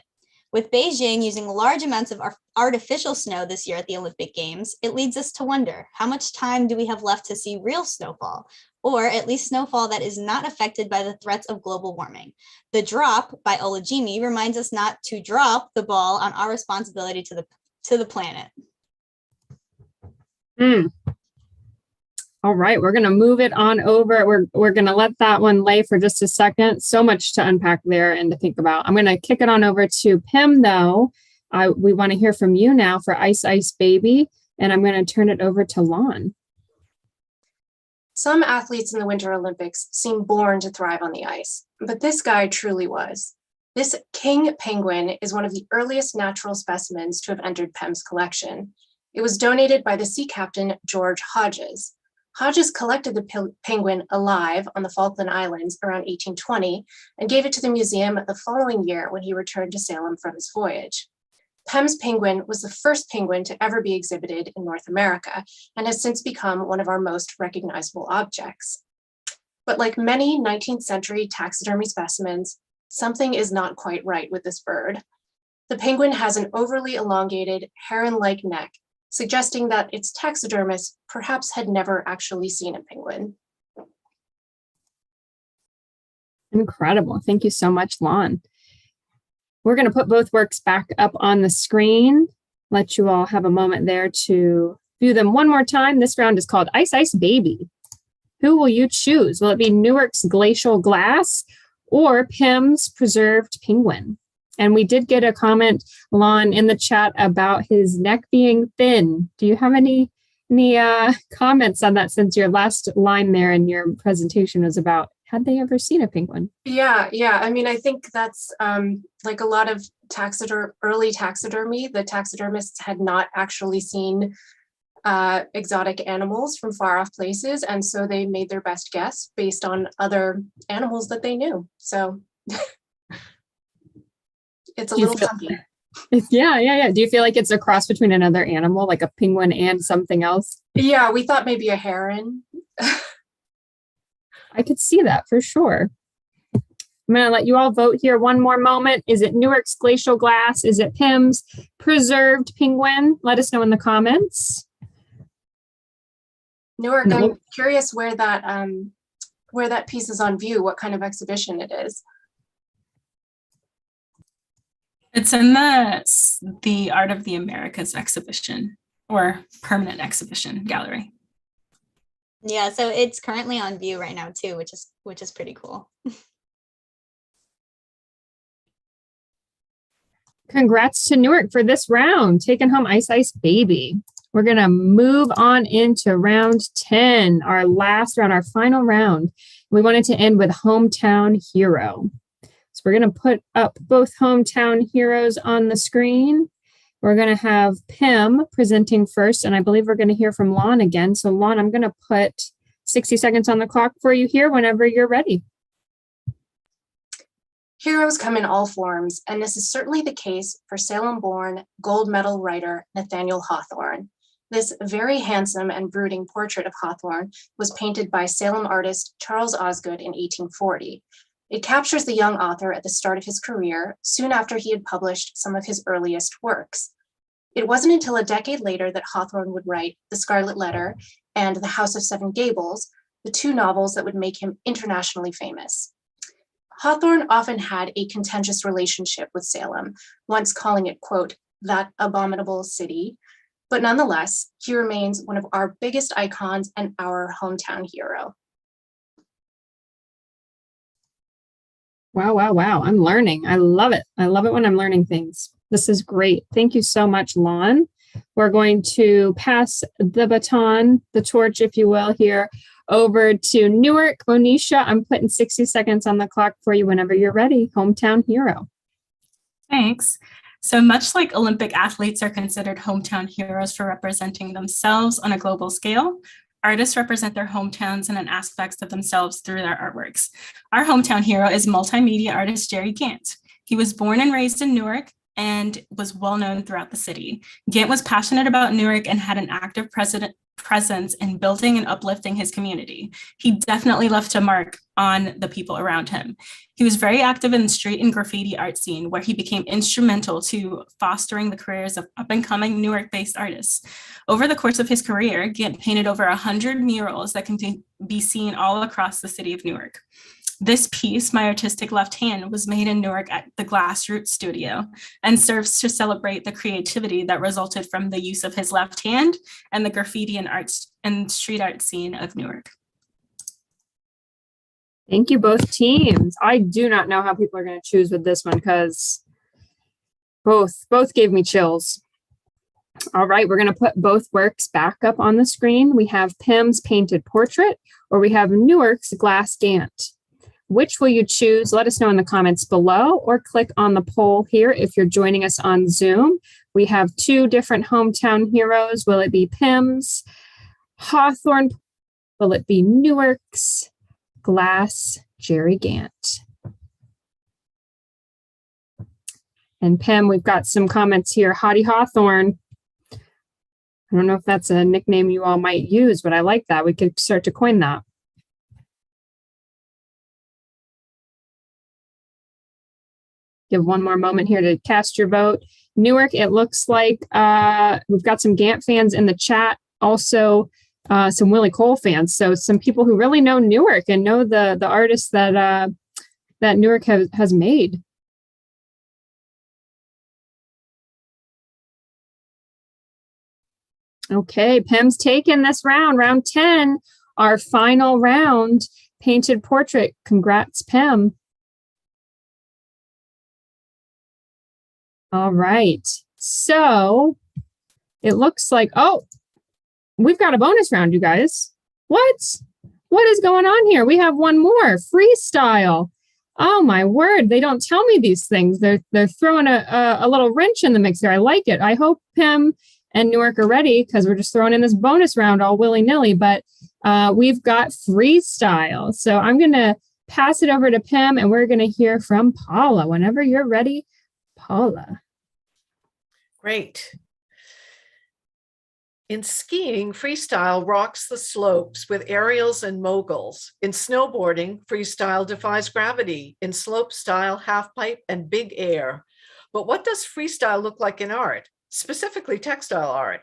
With Beijing using large amounts of artificial snow this year at the Olympic Games, it leads us to wonder, how much time do we have left to see real snowfall, or at least snowfall that is not affected by the threats of global warming? The Drop by Olajimi reminds us not to drop the ball on our responsibility to the planet. All right, we're going to move it on over. We're going to let that one lay for just a second. So much to unpack there and to think about. I'm going to kick it on over to Pim, though. We want to hear from you now for Ice Ice Baby, and I'm going to turn it over to Lon. Some athletes in the Winter Olympics seem born to thrive on the ice, but this guy truly was. This king penguin is one of the earliest natural specimens to have entered Pem's collection. It was donated by the sea captain George Hodges. Hodges collected the penguin alive on the Falkland Islands around 1820 and gave it to the museum the following year when he returned to Salem from his voyage. Pem's penguin was the first penguin to ever be exhibited in North America and has since become one of our most recognizable objects. But like many 19th century taxidermy specimens, something is not quite right with this bird. The penguin has an overly elongated heron-like neck, suggesting that its taxidermist perhaps had never actually seen a penguin. Incredible. Thank you so much, Lon. We're going to put both works back up on the screen. Let you all have a moment there to view them one more time. This round is called Ice Ice Baby. Who will you choose? Will it be Newark's Glacial Glass or Pim's Preserved Penguin? And we did get a comment, Lon, in the chat about his neck being thin. Do you have any comments on that, since your last line there in your presentation was about, had they ever seen a penguin? Yeah. I mean, I think that's like a lot of early taxidermy. The taxidermists had not actually seen exotic animals from far off places. And so they made their best guess based on other animals that they knew. So it's a little funky. Yeah. Do you feel like it's a cross between another animal, like a penguin and something else? Yeah, we thought maybe a heron. I could see that for sure. I'm going to let you all vote here one more moment. Is it Newark's Glacial Glass? Is it Pim's Preserved Penguin? Let us know in the comments. Newark, I'm curious where that piece is on view, what kind of exhibition it is. It's in the Art of the Americas exhibition, or permanent exhibition gallery. Yeah, so it's currently on view right now too, which is pretty cool. Congrats to Newark for this round, taking home Ice Ice Baby. We're going to move on into round 10, our last round, our final round. We wanted to end with Hometown Hero. So we're going to put up both Hometown Heroes on the screen. We're going to have Pim presenting first, and I believe we're going to hear from Lon again. So Lon, I'm going to put 60 seconds on the clock for you here whenever you're ready. Heroes come in all forms, and this is certainly the case for Salem-born gold medal writer Nathaniel Hawthorne. This very handsome and brooding portrait of Hawthorne was painted by Salem artist Charles Osgood in 1840. It captures the young author at the start of his career, soon after he had published some of his earliest works. It wasn't until a decade later that Hawthorne would write The Scarlet Letter and The House of Seven Gables, the two novels that would make him internationally famous. Hawthorne often had a contentious relationship with Salem, once calling it, quote, that abominable city. But nonetheless, he remains one of our biggest icons and our hometown hero. Wow. I'm learning. I love it. I love it when I'm learning things. This is great. Thank you so much, Lon. We're going to pass the baton, the torch, if you will, here over to Newark. Monisha, I'm putting 60 seconds on the clock for you whenever you're ready. Hometown hero. Thanks. So much like Olympic athletes are considered hometown heroes for representing themselves on a global scale, artists represent their hometowns and aspects of themselves through their artworks. Our hometown hero is multimedia artist Jerry Gant. He was born and raised in Newark and was well known throughout the city. Gant was passionate about Newark and had an active presence in building and uplifting his community. He definitely left a mark on the people around him. He was very active in the street and graffiti art scene, where he became instrumental to fostering the careers of up-and-coming Newark-based artists. Over the course of his career, Gant painted over 100 murals that can be seen all across the city of Newark. This piece, My Artistic Left Hand, was made in Newark at the Glassroot Studio and serves to celebrate the creativity that resulted from the use of his left hand and the graffiti and street art scene of Newark. Thank you, both teams. I do not know how people are going to choose with this one because both gave me chills. All right, we're going to put both works back up on the screen. We have Pim's painted portrait, or we have Newark's glass Gantt. Which will you choose? Let us know in the comments below, or click on the poll here if you're joining us on Zoom. We have two different hometown heroes. Will it be Pim's Hawthorne? Will it be Newark's glass Jerry Gantt? And Pim, we've got some comments here. Hottie Hawthorne. I don't know if that's a nickname you all might use, but I like that. We could start to coin that. Give one more moment here to cast your vote. Newark, it looks like we've got some Gantt fans in the chat. Also, some Willie Cole fans. So some people who really know Newark and know the artists that that Newark has made. Okay, Pim's taken this round, round 10, our final round, painted portrait. Congrats, Pim. All right, so it looks like, oh, we've got a bonus round, you guys. What is going on here? We have one more, freestyle. Oh my word, they don't tell me these things. They're throwing a little wrench in the mix here. I like it. I hope Pim and Newark are ready because we're just throwing in this bonus round all willy-nilly, but we've got freestyle. So I'm going to pass it over to Pim and we're going to hear from Paula. Whenever you're ready, Paula. Great. In skiing, freestyle rocks the slopes with aerials and moguls. In snowboarding, freestyle defies gravity. In slopestyle, halfpipe, and big air. But what does freestyle look like in art? Specifically textile art.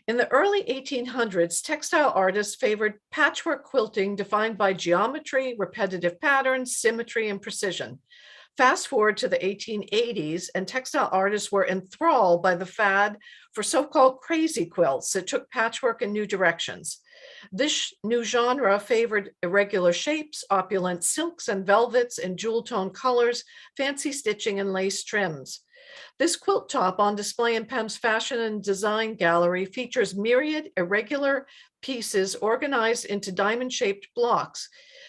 In the early 1800s, textile artists favored patchwork quilting defined by geometry, repetitive patterns, symmetry, and precision. Fast forward to the 1880s, and textile artists were enthralled by the fad for so-called crazy quilts that took patchwork in new directions. This new genre favored irregular shapes, opulent silks and velvets in jewel-tone colors, fancy stitching, and lace trims. This quilt top on display in Pim's Fashion and Design Gallery features myriad irregular pieces organized into diamond-shaped blocks.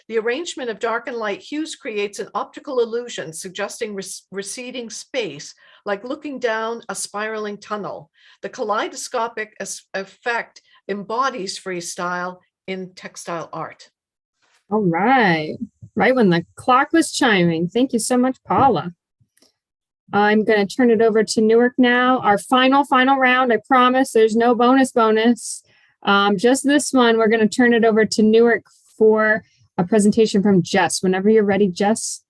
The arrangement of dark and light hues creates an optical illusion, suggesting receding space, like looking down a spiraling tunnel. The kaleidoscopic effect embodies freestyle in textile art. All right. Right when the clock was chiming. Thank you so much, Paula. I'm going to turn it over to Newark now. Our final round. I promise there's no bonus. Just this one. We're going to turn it over to Newark for a presentation from Jess. Whenever you're ready, Jess.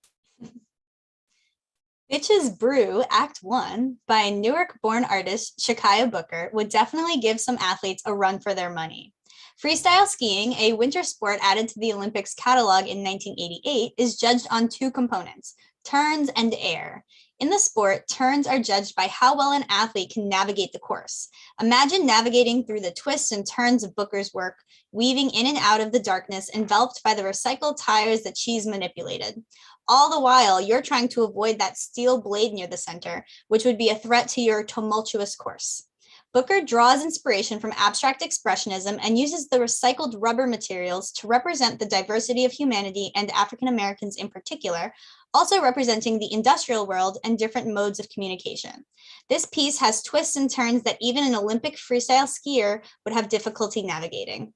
Bitches Brew Act 1 by Newark-born artist Shakaya Booker would definitely give some athletes a run for their money. Freestyle skiing, a winter sport added to the Olympics catalog in 1988, is judged on two components, turns and air. In the sport, turns are judged by how well an athlete can navigate the course. Imagine navigating through the twists and turns of Booker's work, weaving in and out of the darkness enveloped by the recycled tires that she's manipulated. All the while, you're trying to avoid that steel blade near the center, which would be a threat to your tumultuous course. Booker draws inspiration from abstract expressionism and uses the recycled rubber materials to represent the diversity of humanity and African Americans in particular, also representing the industrial world and different modes of communication. This piece has twists and turns that even an Olympic freestyle skier would have difficulty navigating.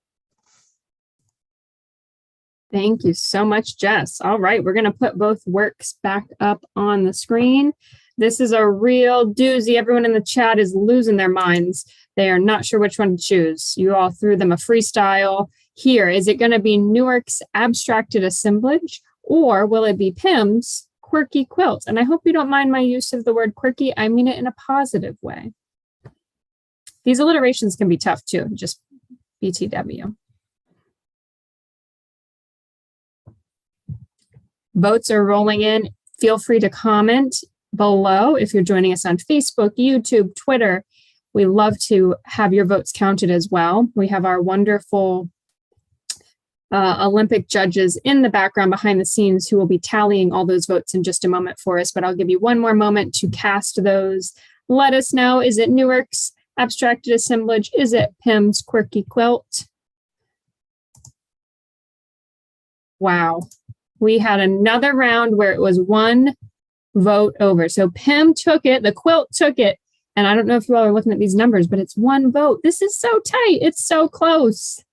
Thank you so much, Jess. All right, we're going to put both works back up on the screen. This is a real doozy. Everyone in the chat is losing their minds. They are not sure which one to choose. You all threw them a freestyle here. Is it going to be Newark's abstracted assemblage, or will it be Pim's quirky quilt? And I hope you don't mind my use of the word quirky. I mean it in a positive way. These alliterations can be tough too, just BTW. Votes are rolling in. Feel free to comment below if you're joining us on Facebook, YouTube, Twitter. We love to have your votes counted as well. We have our wonderful Olympic judges in the background behind the scenes who will be tallying all those votes in just a moment for us, but I'll give you one more moment to cast those. Let us know, is it Newark's abstracted assemblage? Is it Pim's quirky quilt? Wow. We had another round where it was one vote over. So Pim took it, the quilt took it, and I don't know if you all are looking at these numbers, but it's one vote. This is so tight. It's so close.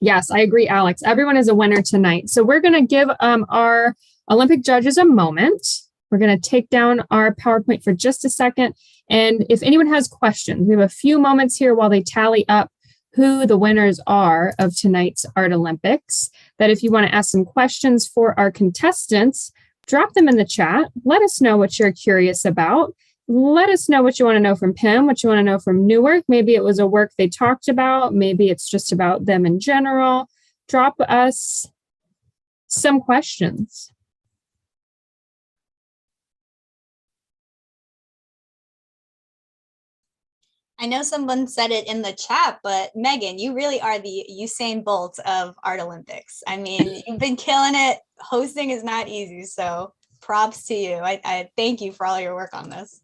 Yes, I agree, Alex. Everyone is a winner tonight. So we're going to give our Olympic judges a moment. We're going to take down our PowerPoint for just a second. And if anyone has questions, we have a few moments here while they tally up who the winners are of tonight's Art Olympics. That if you want to ask some questions for our contestants, drop them in the chat. Let us know what you're curious about. Let us know what you want to know from Pim, what you want to know from Newark. Maybe it was a work they talked about. Maybe it's just about them in general. Drop us some questions. I know someone said it in the chat, but Megan, you really are the Usain Bolt of Art Olympics. I mean, you've been killing it. Hosting is not easy, so props to you. I thank you for all your work on this.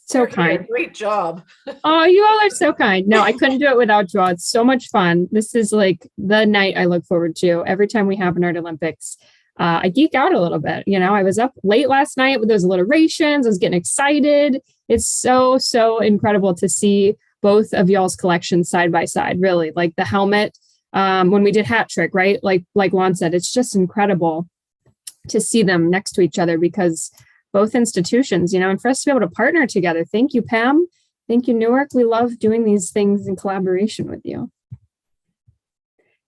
So kind. Great job. Oh, you all are so kind. No, I couldn't do it without you all. It's so much fun. This is like the night I look forward to every time we have an Art Olympics. I geek out a little bit. You know, I was up late last night with those alliterations. I was getting excited. It's so, so incredible to see both of y'all's collections side by side, really. Like the helmet, when we did Hat Trick, right? Like Lon said, it's just incredible to see them next to each other because both institutions, you know, and for us to be able to partner together. Thank you, Pam. Thank you, Newark. We love doing these things in collaboration with you.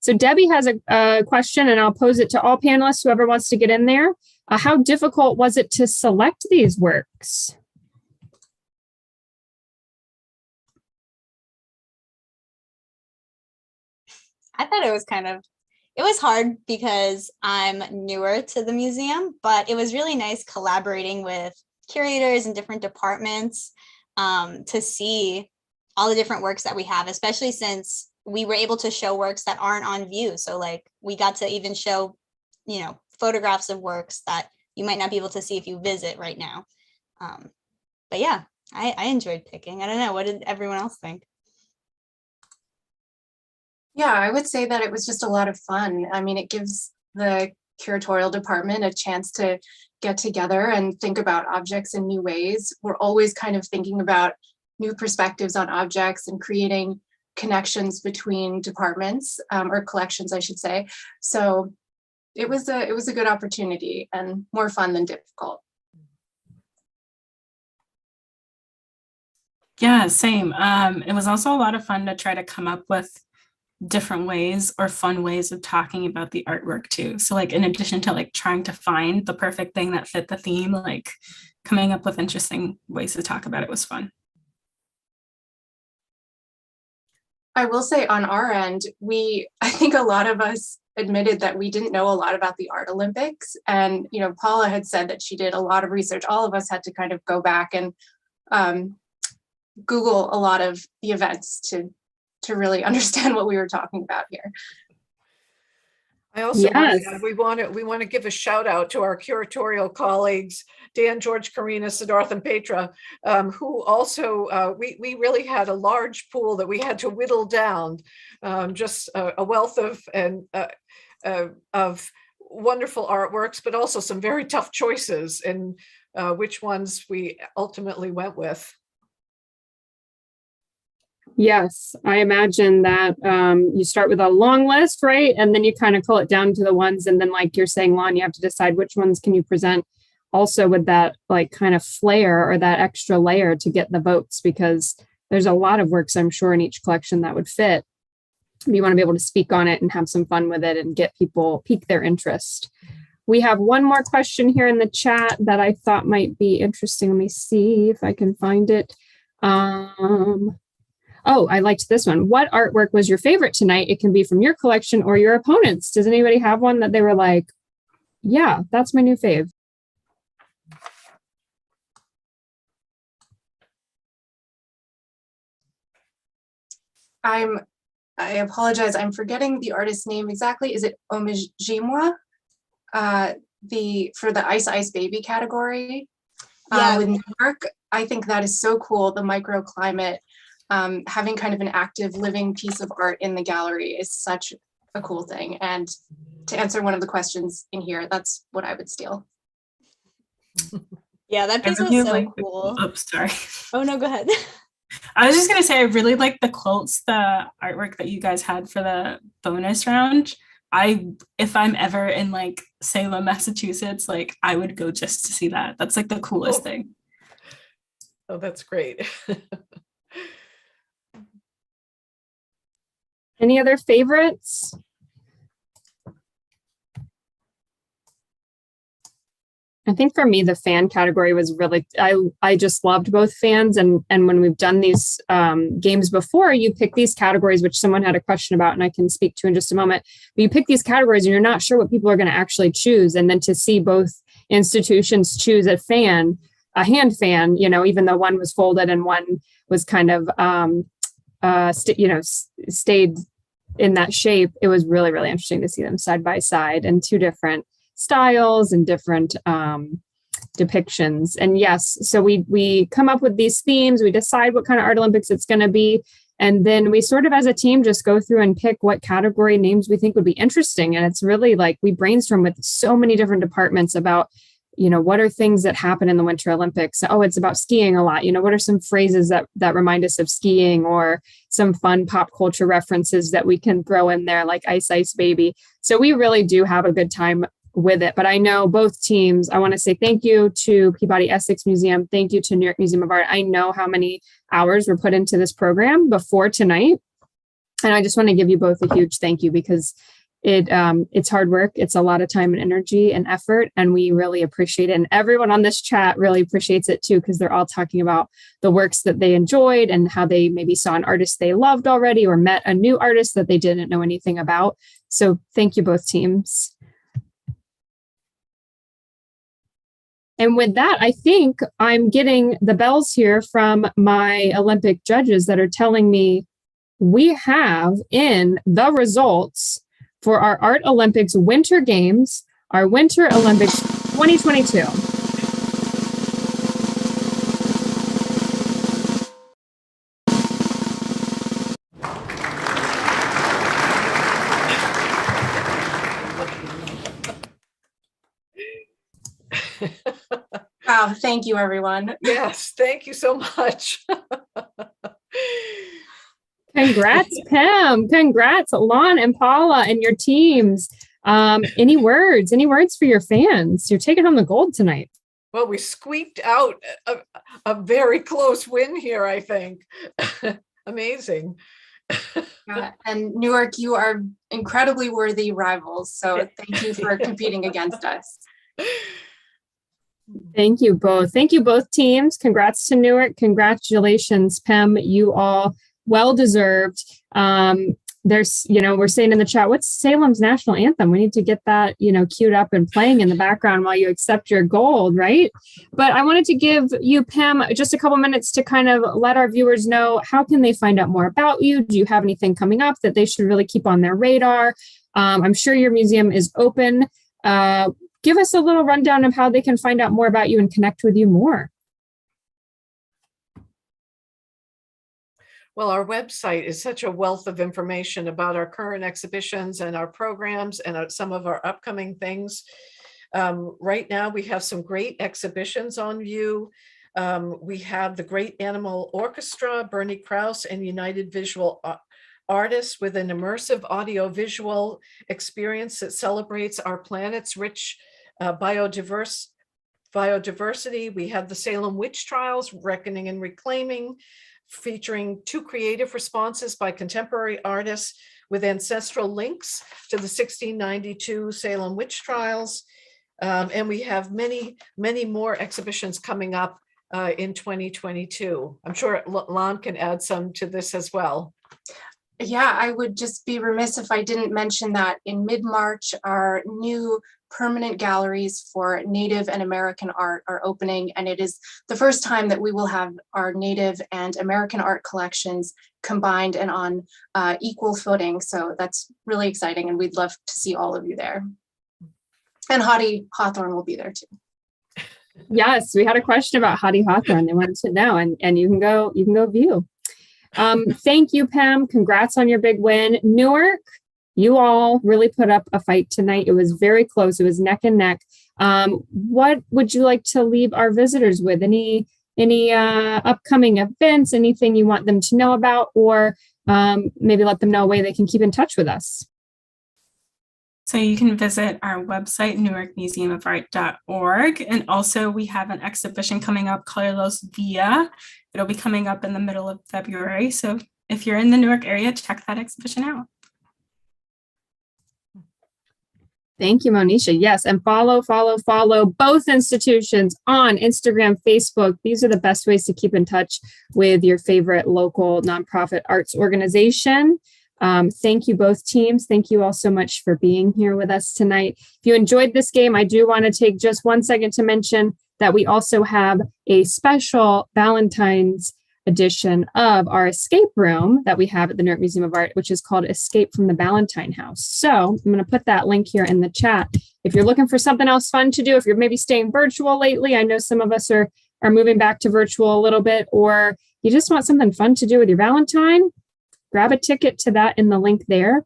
So Debbie has a question, and I'll pose it to all panelists, whoever wants to get in there. How difficult was it to select these works? I thought it was hard because I'm newer to the museum, but it was really nice collaborating with curators and different departments to see all the different works that we have, especially since we were able to show works that aren't on view. So like we got to even show, you know, photographs of works that you might not be able to see if you visit right now. But yeah, I enjoyed picking. I don't know, what did everyone else think? Yeah, I would say that it was just a lot of fun. I mean, it gives the curatorial department a chance to get together and think about objects in new ways. We're always kind of thinking about new perspectives on objects and creating connections between departments or collections, I should say. So it was a good opportunity and more fun than difficult. Yeah, same. It was also a lot of fun to try to come up with different ways or fun ways of talking about the artwork too. So like in addition to like trying to find the perfect thing that fit the theme, like coming up with interesting ways to talk about it was fun. I will say on our end, I think a lot of us admitted that we didn't know a lot about the Art Olympics. And, you know, Paula had said that she did a lot of research. All of us had to kind of go back and Google a lot of the events to really understand what we were talking about here. I also we want to give a shout out to our curatorial colleagues, Dan, George, Karina, Siddharth, and Petra, who also, we really had a large pool that we had to whittle down, just a wealth of wonderful artworks, but also some very tough choices in which ones we ultimately went with. Yes, I imagine that you start with a long list, right? And then you kind of cull it down to the ones. And then like you're saying, Lon, you have to decide which ones can you present also with that like kind of flair or that extra layer to get the votes, because there's a lot of works, I'm sure, in each collection that would fit. You want to be able to speak on it and have some fun with it and get people, pique their interest. We have one more question here in the chat that I thought might be interesting. Let me see if I can find it. Oh, I liked this one. What artwork was your favorite tonight? It can be from your collection or your opponent's. Does anybody have one that they were like, yeah, that's my new fave? I apologize. I'm forgetting the artist's name exactly. Is it Omijimwa? For the Ice Baby category. Yeah. With Newark, I think that is so cool. The microclimate, having kind of an active living piece of art in the gallery is such a cool thing. And to answer one of the questions in here, that's what I would steal. Yeah, that piece was so cool. Oh, sorry. Oh no, go ahead. I was just gonna say I really like the quilts, the artwork that you guys had for the bonus round. If I'm ever in like Salem, Massachusetts, like I would go just to see that. That's like the coolest thing. Oh, that's great. Any other favorites? I think for me, the fan category was really, I just loved both fans. And when we've done these games before, you pick these categories, which someone had a question about, and I can speak to in just a moment. But you pick these categories and you're not sure what people are going to actually choose. And then to see both institutions choose a hand fan, even though one was folded and one was kind of, stayed in that shape, it was really, really interesting to see them side by side and two different styles and different depictions. And yes, so we come up with these themes, we decide what kind of Art Olympics it's going to be, and then we sort of as a team just go through and pick what category names we think would be interesting. And it's really like we brainstorm with so many different departments about, what are things that happen in the Winter Olympics? Oh, it's about skiing a lot. What are some phrases that remind us of skiing, or some fun pop culture references that we can throw in there, like Ice Baby. So we really do have a good time with it. But I know both teams, I want to say thank you to Peabody Essex Museum. Thank you to New York Museum of Art. I know how many hours were put into this program before tonight. And I just want to give you both a huge thank you, because it's hard work. It's a lot of time and energy and effort, and we really appreciate it. And everyone on this chat really appreciates it too, because they're all talking about the works that they enjoyed and how they maybe saw an artist they loved already or met a new artist that they didn't know anything about. So thank you, both teams. And with that, I think I'm getting the bells here from my Olympic judges that are telling me we have in the results for our Art Olympics Winter Games, our Winter Olympics 2022. Wow, thank you, everyone. Yes, thank you so much. Congrats, Pam. Congrats, Lon and Paula and your teams. Any words for your fans? You're taking home the gold tonight. Well, we squeaked out a very close win here, I think. Amazing. And Newark, you are incredibly worthy rivals. So thank you for competing against us. Thank you both. Thank you both teams. Congrats to Newark. Congratulations, Pam. You all well deserved. There's, we're saying in the chat, what's Salem's national anthem? We need to get that, queued up and playing in the background while you accept your gold, right? But I wanted to give you, Pam, just a couple minutes to kind of let our viewers know, how can they find out more about you? Do you have anything coming up that they should really keep on their radar? I'm sure your museum is open. Give us a little rundown of how they can find out more about you and connect with you more. Well, our website is such a wealth of information about our current exhibitions and our programs and some of our upcoming things. Right now, we have some great exhibitions on view. We have the Great Animal Orchestra, Bernie Krause, and United Visual Artists, with an immersive audio-visual experience that celebrates our planet's rich biodiversity. We have the Salem Witch Trials, Reckoning and Reclaiming, featuring 2 creative responses by contemporary artists with ancestral links to the 1692 Salem Witch Trials. And we have many, many more exhibitions coming up in 2022. I'm sure Lon can add some to this as well. Yeah, I would just be remiss if I didn't mention that in mid-March, our new permanent galleries for Native and American art are opening, and it is the first time that we will have our Native and American art collections combined and on equal footing. So that's really exciting, and we'd love to see all of you there. And Hottie Hawthorne will be there too. Yes, we had a question about Hottie Hawthorne. They wanted to know, and you can go view. Thank you, Pam. Congrats on your big win. Newark, you all really put up a fight tonight. It was very close. It was neck and neck. What would you like to leave our visitors with? Any upcoming events, anything you want them to know about, or maybe let them know a way they can keep in touch with us? So you can visit our website, newarkmuseumofart.org. And also we have an exhibition coming up, Carlos Villa. It'll be coming up in the middle of February. So if you're in the Newark area, check that exhibition out. Thank you, Monisha. Yes, and follow both institutions on Instagram, Facebook. These are the best ways to keep in touch with your favorite local nonprofit arts organization. Thank you, both teams. Thank you all so much for being here with us tonight. If you enjoyed this game, I do want to take just 1 second to mention that we also have a special Valentine's edition of our escape room that we have at the Newark Museum of Art, which is called Escape from the Valentine House. So I'm going to put that link here in the chat. If you're looking for something else fun to do, if you're maybe staying virtual lately, I know some of us are moving back to virtual a little bit, or you just want something fun to do with your Valentine, grab a ticket to that in the link there.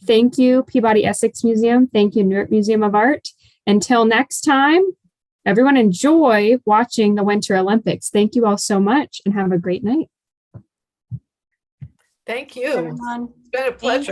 Thank you, Peabody Essex Museum. Thank you, Newark Museum of Art. Until next time, everyone enjoy watching the Winter Olympics. Thank you all so much and have a great night. Thank you. Everyone. It's been a pleasure.